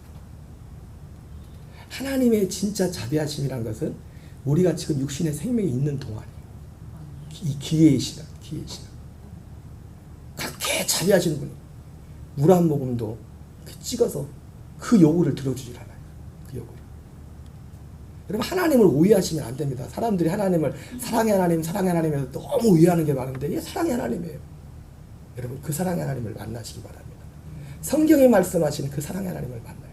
하나님의 진짜 자비하심이란 것은 우리가 지금 육신의 생명이 있는 동안이에요. 이 기회의 시간. 그렇게 자비하신 분이 물 한 모금도 찍어서 그 요구를 들어주질 않아요. 그 요구를. 여러분 하나님을 오해하시면 안 됩니다. 사람들이 하나님을 사랑의 하나님에서 너무 오해하는 게 많은데 이게 사랑의 하나님이에요. 여러분 그 사랑의 하나님을 만나시기 바랍니다. 성경이 말씀하시는 그 사랑의 하나님을 만나요.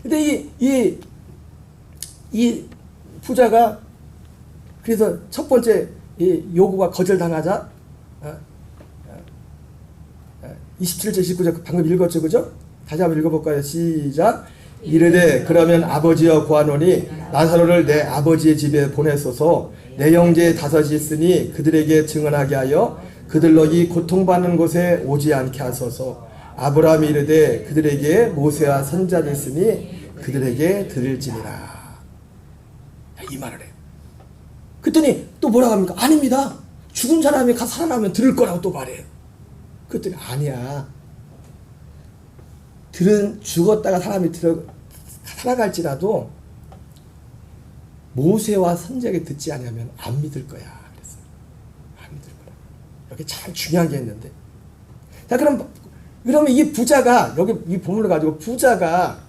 근데 이 부자가 그래서 첫 번째 이 요구가 거절당하자 27절 19절 방금 읽었죠, 그죠? 다시 한번 읽어볼까요? 시작. 이르되 그러면 아버지여 구하노니 나사로를 내 아버지의 집에 보내소서. 내 형제 다섯이 있으니 그들에게 증언하게 하여 그들로 이 고통받는 곳에 오지 않게 하소서. 아브라함이 이르되 그들에게 모세와 선자들 있으니 그들에게 들을지니라. 이 말을 해요. 그랬더니 또 뭐라고 합니까? 아닙니다. 죽은 사람이 살아나면 들을 거라고 또 말해요. 그랬더니 아니야. 죽었다가 사람이 살아갈지라도 모세와 선지자에게 듣지 않으면 안 믿을 거야. 그랬어요. 안 믿을 거야. 여기 참 중요한 게 있는데. 자, 그러면 이 부자가 여기 이 본문을 가지고 부자가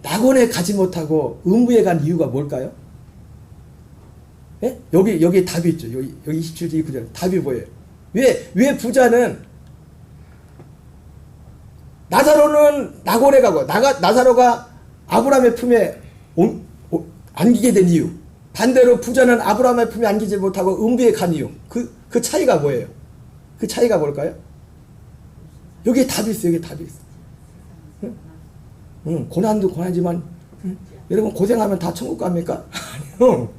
낙원에 가지 못하고 음부에 간 이유가 뭘까요? 예? 여기 답이 있죠. 여기 27절 29절 답이 뭐예요? 왜 부자는 나사로는 낙원에 가고 나사로가 아브라함의 품에 안기게 된 이유, 반대로 부자는 아브라함의 품에 안기지 못하고 음부에 간 이유, 그 차이가 뭐예요? 그 차이가 뭘까요? 여기에 답이 있어요. 여기에 답이 있어요. 응? 고난도 고난이지만 여러분 고생하면 다 천국 갑니까? 아니요.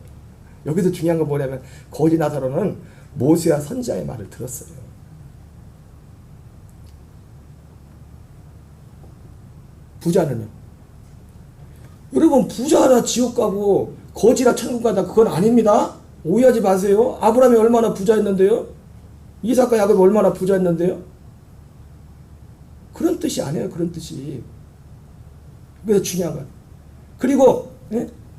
여기서 중요한 건 뭐냐면 거지 나사로는 모세와 선지자의 말을 들었어요. 부자는요. 여러분 부자라 지옥 가고 거지라 천국 가다 그건 아닙니다. 오해하지 마세요. 아브라함이 얼마나 부자였는데요. 이삭과 야곱이 얼마나 부자였는데요. 그런 뜻이 아니에요. 그런 뜻이. 그래서 중요한 건. 그리고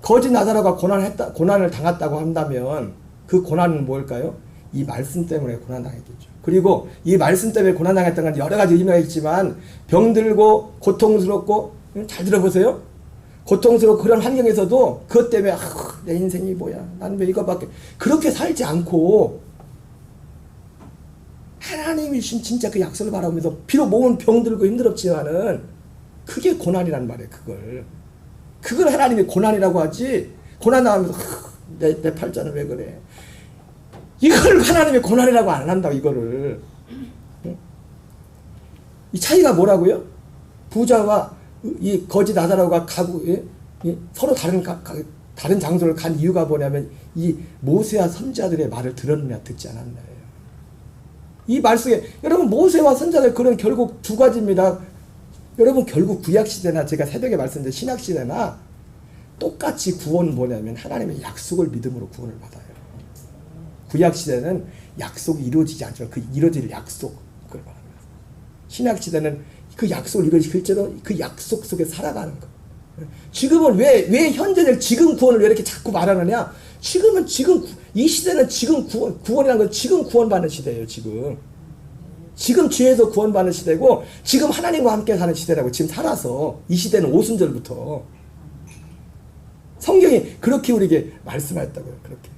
거지 나사로가 고난을 당했다고 한다면 그 고난은 뭘까요? 이 말씀 때문에 고난당했겠죠. 그리고 이 말씀 때문에 고난당했던 건 여러 가지 의미가 있지만 병들고 고통스럽고 잘 들어보세요. 고통스럽고 그런 환경에서도 그것 때문에 내 인생이 뭐야? 나는 왜 이거밖에 그렇게 살지 않고 하나님이 주신 진짜 그 약속을 바라보면서 비록 몸은 병들고 힘들었지만은 그게 고난이란 말이에요. 그걸 하나님이 고난이라고 하지. 고난 나오면서 내 팔자는 왜 그래? 이걸 하나님이 고난이라고 안 한다고 이거를. 이 차이가 뭐라고요? 부자와 이 거지 나사로가 서로 다른 장소를 간 이유가 뭐냐면 이 모세와 선지자들의 말을 들었느냐 듣지 않았느냐예요. 이 말 속에 여러분 모세와 선지자들 그런 결국 두 가지입니다. 여러분 결국 구약시대나 제가 새벽에 말씀드린 신약시대나 똑같이 구원은 뭐냐면 하나님의 약속을 믿음으로 구원을 받아요. 구약시대는 약속이 이루어지지 않지만 그 이루어질 약속 그걸 말합니다. 신약시대는 그 약속을 이루어지 실제로 그 약속 속에 살아가는 거. 지금은 왜 현재를 지금 구원을 왜 이렇게 자꾸 말하느냐? 지금은 지금 이 시대는 지금 구원이라는 건 지금 구원받는 시대예요. 지금 죄에서 구원받는 시대고 지금 하나님과 함께 사는 시대라고 지금 살아서 이 시대는 오순절부터 성경이 그렇게 우리에게 말씀하였다고요. 그렇게.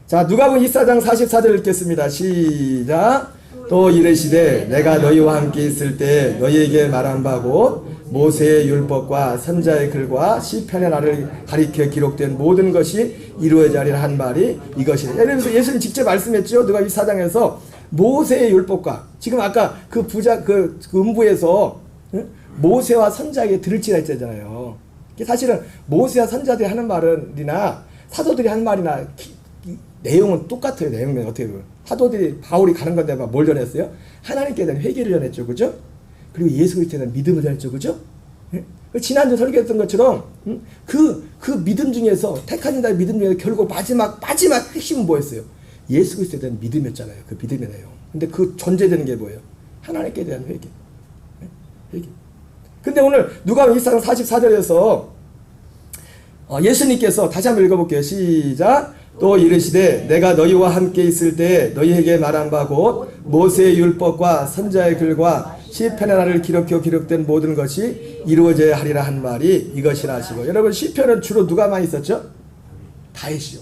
자, 누가복음 24장 44절 읽겠습니다. 시작. 또 이르시되 내가 너희와 함께 있을 때 너희에게 말한 바 곧 모세의 율법과 선자의 글과 시편의 나를 가리켜 기록된 모든 것이 이루어져야 하리라 한 말이 이것이라. 그래서 예수님 직접 말씀했죠. 누가 24장에서 모세의 율법과 지금 아까 그 부자 그 음부에서 모세와 선자에게 들을지라 했잖아요. 사실은 모세와 선자들이 하는 말이나 사도들이 하는 말이나 내용은 똑같아요. 내용은 어떻게 보면 사도들이 바울이 가는 건데 뭘 전했어요? 하나님께 대한 회개를 전했죠, 그죠? 그리고 예수 그리스도에 대한 믿음을 전했죠, 그죠? 지난주 설교했던 것처럼 그 믿음 중에서 택하신 자의 믿음 중에서 결국 마지막 핵심은 뭐였어요? 예수 그리스도에 대한 믿음이었잖아요. 그 믿음의 내용. 근데 그 전제되는 게 뭐예요? 하나님께 대한 회개. 회개. 근데 오늘 누가복음 24장 44절에서 예수님께서 다시 한번 읽어볼게요. 시작. 또 이르시되 내가 너희와 함께 있을 때 너희에게 말한 바 곧 모세의 율법과 선자의 글과 시편의 나를 기록해 기록된 모든 것이 이루어져야 하리라 한 말이 이것이라 하시고. 여러분 시편은 주로 누가 많이 썼죠? 다윗이요.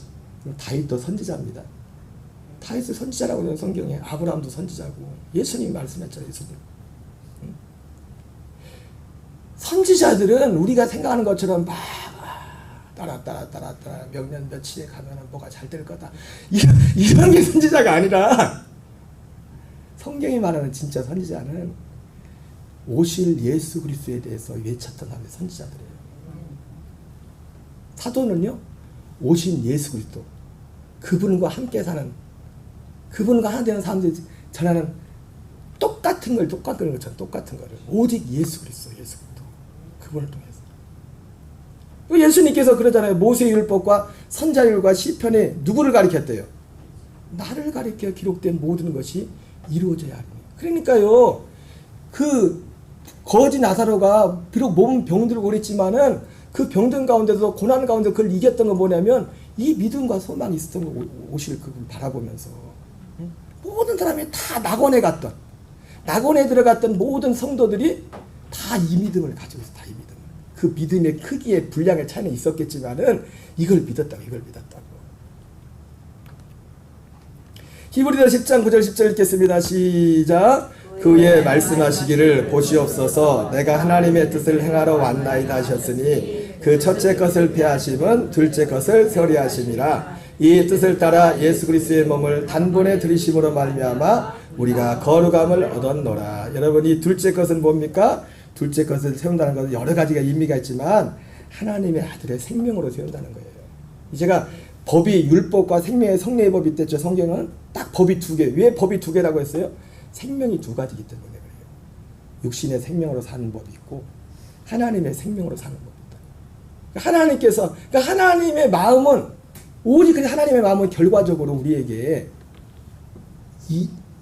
다윗도 선지자입니다. 다윗은 선지자라고 하는 성경에 아브라함도 선지자고 예수님이 말씀했잖아요. 예수님. 선지자들은 우리가 생각하는 것처럼 막 따라 몇년 며칠에 가면은 뭐가 잘 될 거다 이런 게 선지자가 아니라 성경이 말하는 진짜 선지자는 오실 예수 그리스도에 대해서 외쳤던 사람이 선지자들이에요. 사도는요 오신 예수 그리스도 그분과 함께 사는 그분과 하나 되는 사람들이 전하는 똑같은 것처럼 똑같은 거를 오직 예수 그리스도 그분을 통해서. 예수님께서 그러잖아요. 모세의 율법과 선자율과 시편에 누구를 가리켰대요? 나를 가리켜 기록된 모든 것이 이루어져야 하리니. 그러니까요. 그 거지 나사로가 비록 몸 병들고 그랬지만은 그 병든 가운데서 고난 가운데 그걸 이겼던 건 뭐냐면 이 믿음과 소망이 있었던 거 오실 그걸 바라보면서 모든 사람이 다 낙원에 들어갔던 모든 성도들이 다 이 믿음을 가지고 있어. 다 이 믿음. 그 믿음의 크기의 분량의 차이는 있었겠지만은 이걸 믿었다고. 히브리서 10장 9절 10절 읽겠습니다. 시작. 그의 말씀하시기를 보시옵소서 내가 하나님의 뜻을 행하러 왔나이다 하셨으니 그 첫째 것을 폐하심은 둘째 것을 서리하심이라. 이 뜻을 따라 예수 그리스도의 몸을 단번에 들이심으로 말미암아 우리가 거룩함을 얻었노라. 여러분 이 둘째 것은 뭡니까? 둘째 것을 세운다는 것은 여러 가지가 의미가 있지만 하나님의 아들의 생명으로 세운다는 거예요. 제가 법이 율법과 생명의 성례의 법이 있댔죠. 성경은 딱 법이 두 개. 왜 법이 두 개라고 했어요? 생명이 두 가지이기 때문에 그래요. 육신의 생명으로 사는 법이 있고 하나님의 생명으로 사는 법이 있다. 하나님께서 하나님의 마음은 오직 그냥 하나님의 마음은 결과적으로 우리에게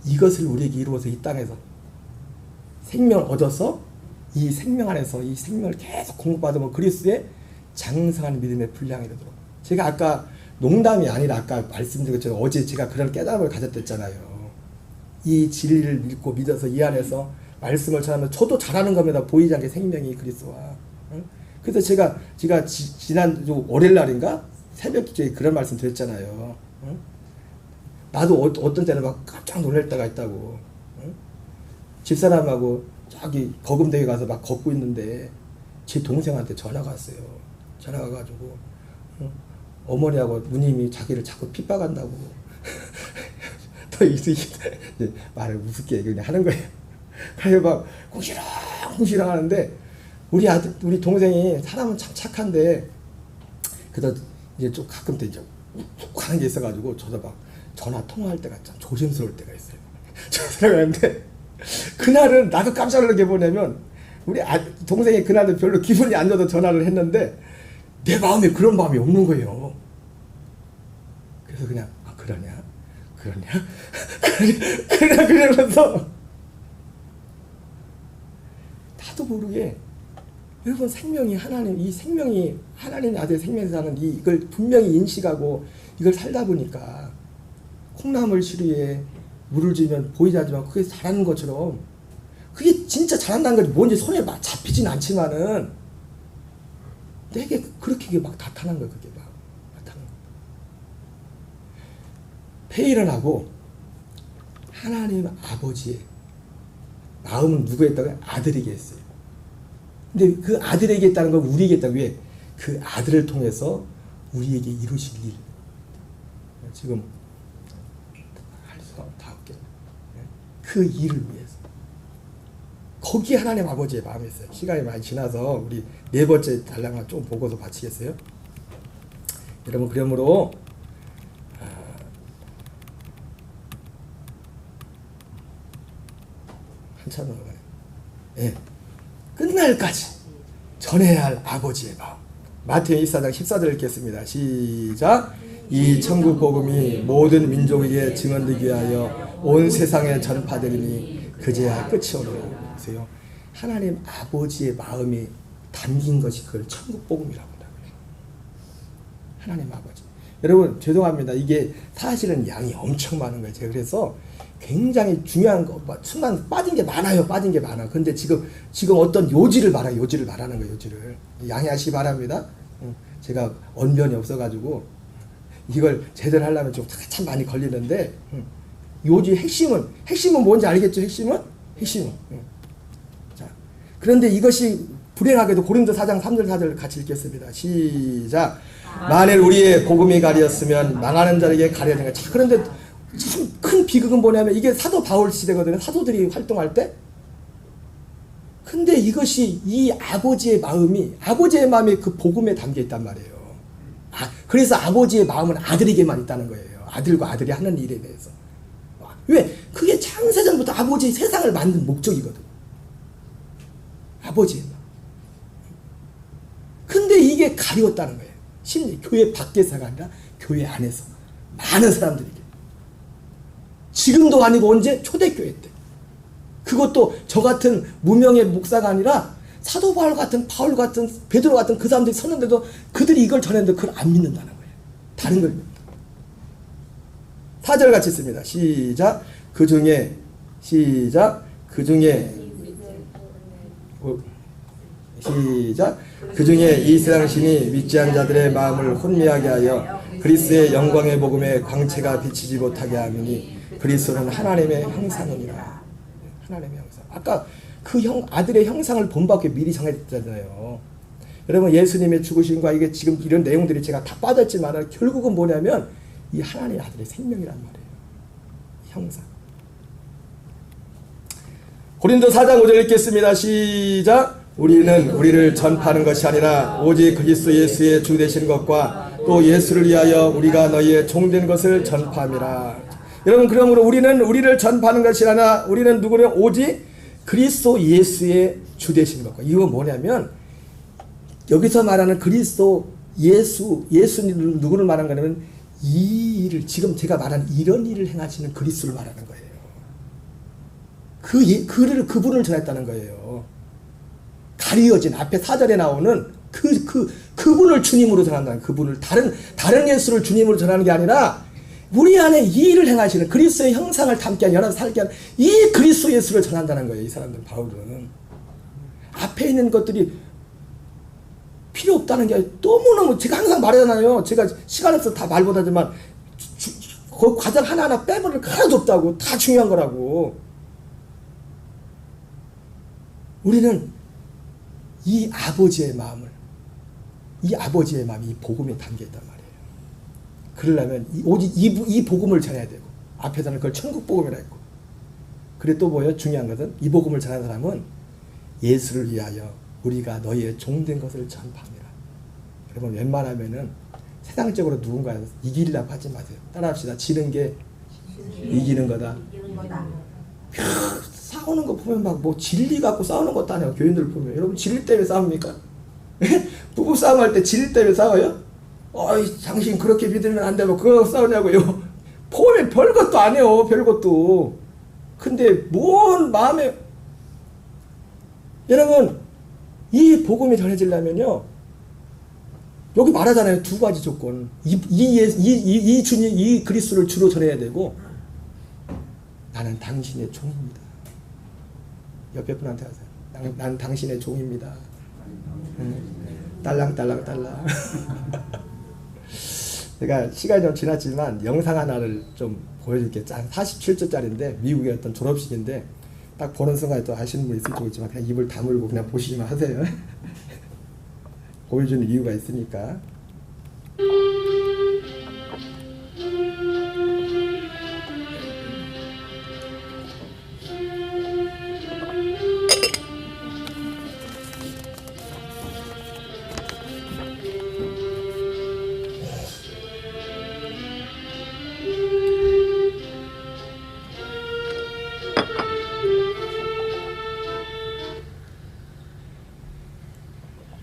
이것을 우리에게 이루어서 이 땅에서 생명을 얻어서 이 생명 안에서 이 생명을 계속 공급받으면 그리스도의 장성한 믿음의 분량이 되도록. 제가 아까 농담이 아니라 아까 말씀드린 것처럼 어제 제가 그런 깨달음을 가졌댔잖아요. 이 진리를 믿고 믿어서 이 안에서 말씀을 전하면 저도 잘하는 겁니다. 보이지 않게 생명이 그리스도와. 그래서 제가 지난 월요일 날인가 새벽 기도에 그런 말씀 드렸잖아요. 나도 어떤 때는 막 깜짝 놀랄 때가 있다고. 집사람하고 저기 거금대에 가서 막 걷고 있는데 제 동생한테 전화가 왔어요. 전화가 와가지고 어머니하고 누님이 자기를 자꾸 핍박한다고. 또 말을 우습게 그냥 하는 거예요. 그래서 막 궁시렁 하는데 우리 동생이 사람은 참 착한데 그래도 이제 좀 가끔 또 이제 욱욱 하는 게 있어가지고 저도 막 전화 통화할 때가 참 조심스러울 때가 있어요. 전화하는데 그날은 나도 깜짝 놀라게 뭐냐면 우리 동생이 그날은 별로 기분이 안 좋아서 전화를 했는데 내 마음에 그런 마음이 없는 거예요. 그래서 그냥 그러냐 그러면서 나도 모르게 여러분 생명이 하나님 이 생명이 하나님 아들 생명에서 사는 이걸 분명히 인식하고 이걸 살다 보니까 콩나물 시루에 물을 주면 보이지 않지만 그게 자라는 것처럼 그게 진짜 자란다는 것이 뭔지 손에 막 잡히진 않지만은 내게 그렇게 막 나타난 거예요. 그게 막 나타난 거예요. 페이런하고 하나님 아버지의 마음은 누구에 있다고요? 아들에게 했어요. 근데 그 아들에게 했다는 건 우리에게 했다고. 왜? 그 아들을 통해서 우리에게 이루실 일. 지금 할 수가 다 없겠네. 그 일을 위해서. 거기에 하나님 아버지의 마음이 있어요. 시간이 많이 지나서 우리 네 번째 단락만 좀 보고서 마치겠어요. 여러분 그러므로 한참 넘어가네. 예. 끝날까지 전해야 할 아버지의 마음. 마태복음 24장 14절 읽겠습니다. 시작. 이 천국 복음이 모든 민족에게 증언되기 위하여 온 세상에 전파되리니 그제야 끝이 오리라. 보세요. 하나님 아버지의 마음이 담긴 것이 그걸 천국 복음이라고 한다고요. 하나님 아버지. 여러분 죄송합니다. 이게 사실은 양이 엄청 많은 거예요. 제가 그래서 굉장히 중요한 거 순간 빠진 게 많아요. 빠진 게 많아. 근데 지금 어떤 요지를 말하는 거예요. 요지를 양해하시기 바랍니다. 제가 언변이 없어가지고 이걸 제대로 하려면 좀 참 많이 걸리는데 요지 핵심은 뭔지 알겠죠? 핵심은. 자, 그런데 이것이 불행하게도 고린도 4장 3절 4절 같이 읽겠습니다. 시작. 만일 우리의 복음이 가리었으면 망하는 자에게 가려진 것. 자, 그런데 참 큰 비극은 뭐냐면 이게 사도 바울 시대거든요. 사도들이 활동할 때. 근데 이것이 이 아버지의 마음이 그 복음에 담겨 있단 말이에요. 그래서 아버지의 마음은 아들에게만 있다는 거예요. 아들과 아들이 하는 일에 대해서. 왜? 그게 창세전부터 아버지 세상을 만든 목적이거든. 아버지의 마음. 근데 이게 가리웠다는 거예요. 심리 교회 밖에서가 아니라 교회 안에서 많은 사람들에게. 지금도 아니고 언제? 초대교회 때. 그것도 저 같은 무명의 목사가 아니라 사도 바울 같은 베드로 같은 그 사람들이 섰는데도 그들이 이걸 전했는데 그걸 안 믿는다는 거예요. 다른 걸 믿는다. 4절 같이 씁니다. 시작. 그 중에 이 세상 신이 믿지 않은 자들의 마음을 혼미하게 하여 그리스도의 영광의 복음에 광채가 비치지 못하게 하느니 그리스도는 하나님의 형상이니라. 하나님의 형상. 아까 그 아들의 형상을 본받게 미리 정해졌잖아요. 여러분 예수님의 죽으심과 이게 지금 이런 내용들이 제가 다 빠졌지만 결국은 뭐냐면 이 하나님의 아들의 생명이란 말이에요. 형상. 고린도 4장 5절 읽겠습니다. 시작. 우리는 우리를 전파하는 것이 아니라 오직 그리스도 예수의 주 되신 것과 또 예수를 위하여 우리가 너희의 종된 것을 전파함이라. 여러분 그러므로 우리를 전파하는 것이 아니라 우리는 누구를 오직 그리스도 예수의 주 되신 것과. 이건 뭐냐면 여기서 말하는 그리스도 예수님 누구를 말하는 거냐면 이 일을 지금 제가 말한 이런 일을 행하시는 그리스도를 말하는 거예요. 그분을 전했다는 거예요. 가리어진 앞에 4절에 나오는 그분을 주님으로 전한다는 그분을 다른 예수를 주님으로 전하는 게 아니라 우리 안에 이 일을 행하시는 그리스도의 형상을 담게 한 연합 살게 한 이 그리스도 예수를 전한다는 거예요. 이 사람들 바울은 앞에 있는 것들이 필요 없다는 게 너무너무 제가 항상 말하잖아요. 제가 시간 없어서 다 말 못하지만 그 과정 하나하나 빼버릴 거 하나도 없다고. 다 중요한 거라고. 우리는 이 아버지의 마음이 이 복음에 담겨 있단 말이에요. 그러려면 오직 이 복음을 전해야 되고 앞에서는 그걸 천국 복음이라 했고 그래 또 뭐예요? 중요한 것은 이 복음을 전하는 사람은 예수를 위하여 우리가 너희의 종된 것을 전파합니다. 여러분 웬만하면은 세상적으로 누군가 이기려고 하지 마세요. 따라합시다. 지는 게 이기는 거다. 싸우는 거 보면 막 뭐 진리 갖고 싸우는 것도 아니야. 교인들 보면 여러분 진리 때문에 싸웁니까? 부부 싸움할 때 진리 때문에 싸워요? 어이 당신 그렇게 믿으면 안 되고 그거 싸우냐고요? 보면 별것도 아니에요. 별것도. 근데 뭔 마음에 여러분 이 복음이 전해지려면요 여기 말하잖아요. 두 가지 조건. 이 주님 이 그리스도를 주로 전해야 되고 나는 당신의 종입니다. 옆에 분한테 하세요. 난 당신의 종입니다. 딸랑딸랑 딸랑. 제가 시간이 좀 지났지만 영상 하나를 좀 보여줄게요. 47초짜리인데 미국의 어떤 졸업식인데 딱 보는 순간에 또 아시는 분 있을지 모르지만 그냥 입을 다물고 그냥 보시기만 하세요. 보여주는 이유가 있으니까.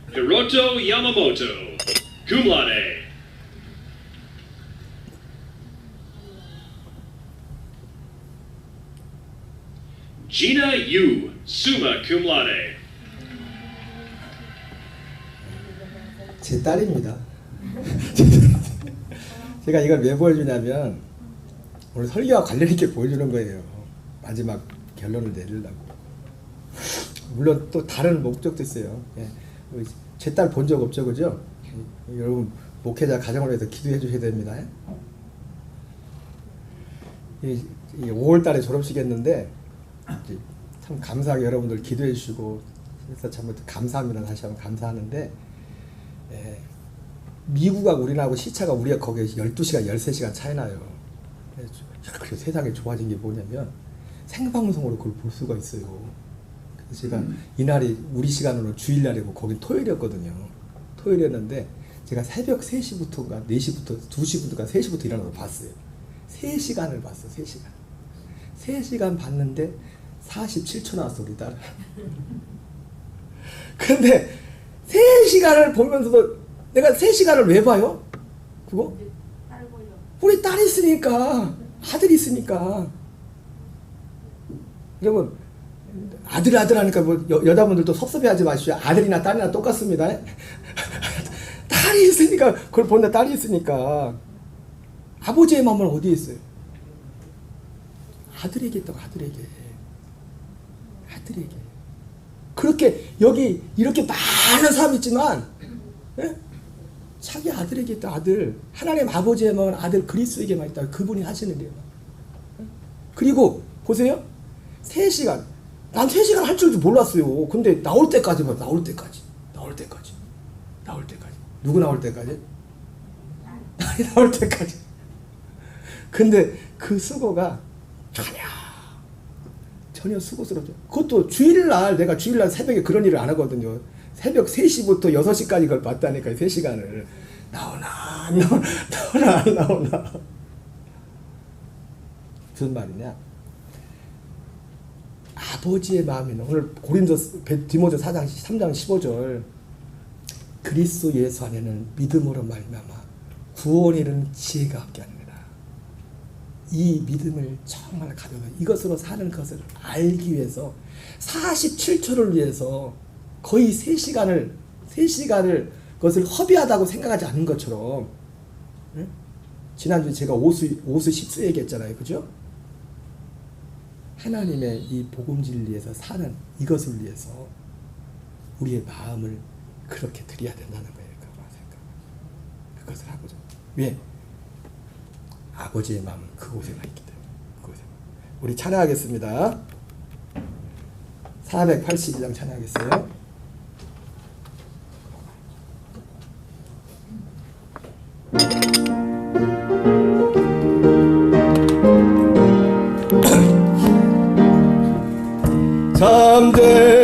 Hiroto Yamamoto, cum laude. Gina Yu, summa cum laude. 제 딸입니다. 제가 이걸 왜 보여주냐면 오늘 설교와 관련 있게 보여주는 거예요. 마지막 결론을 내리려고. 물론 또 다른 목적도 있어요. 제 딸 본 적 없죠, 그죠? 여러분 목회자 가정을 위해서 기도해 주셔야 됩니다. 5월달에 졸업식했는데 참 감사하게 여러분들 기도해 주시고 그래서 참 감사합니다. 다시 한번 감사하는데 미국하고 우리나라하고 시차가 우리가 거기에 12시간, 13시간 차이 나요. 그래서 세상에 좋아진 게 뭐냐면 생방송으로 그걸 볼 수가 있어요. 그래서 제가 이날이 우리 시간으로 주일날이고 거긴 토요일이었거든요. 토요일이었는데 제가 새벽 3시부터가 4시부터 2시부터가 3시부터 일어나서 봤어요. 3시간을 봤어. 3시간. 3시간 봤는데 47초 나왔어 우리 딸. 근데 3시간을 보면서도 내가 3시간을 왜 봐요? 그거? 우리 딸이 있으니까 아들이 있으니까. 여러분 아들 하니까 뭐 여자분들도 섭섭해하지 마십시오. 아들이나 딸이나 똑같습니다. 딸이 있으니까 그걸 본다. 딸이 있으니까 아버지의 마음은 어디에 있어요? 아들에게 있다고. 아들에게. 그렇게 여기 이렇게 많은 사람이 있지만 자기 아들에게 있다. 아들. 하나님 아버지의 마음은 아들 그리스도에게만 있다. 그분이 하시는 일이에요. 그리고 보세요. 3시간. 난 3시간 할 줄도 몰랐어요. 근데 나올 때까지 봐. 나올 때까지. 누구 나올 때까지? 나올 때까지. 근데 그 수고가 전혀 수고스럽죠. 그것도 주일날 내가 주일날 새벽에 그런 일을 안 하거든요. 새벽 3시부터 6시까지 그걸 봤다니까요. 3시간을. 나오나 안 나오나. 무슨 말이냐? 아버지의 마음이는 오늘 디모데 3장 15절 그리스도 예수 안에는 믿음으로 말미암아 구원에 이르는 지혜가 없게 하느니라. 이 믿음을 정말 가져서 이것으로 사는 것을 알기 위해서 47초를 위해서 거의 3시간을 그것을 허비하다고 생각하지 않는 것처럼 지난주에 제가 오수 10수 얘기했잖아요. 그죠? 하나님의 이 복음 진리에서 사는 이것을 위해서 우리의 마음을 그렇게 드려야 된다는 거예요. 그것을 하고자. 왜? 아버지의 마음은 그곳에만 있기 때문에. 그곳에. 우리 찬양하겠습니다. 482장 찬양하겠어요. 잠들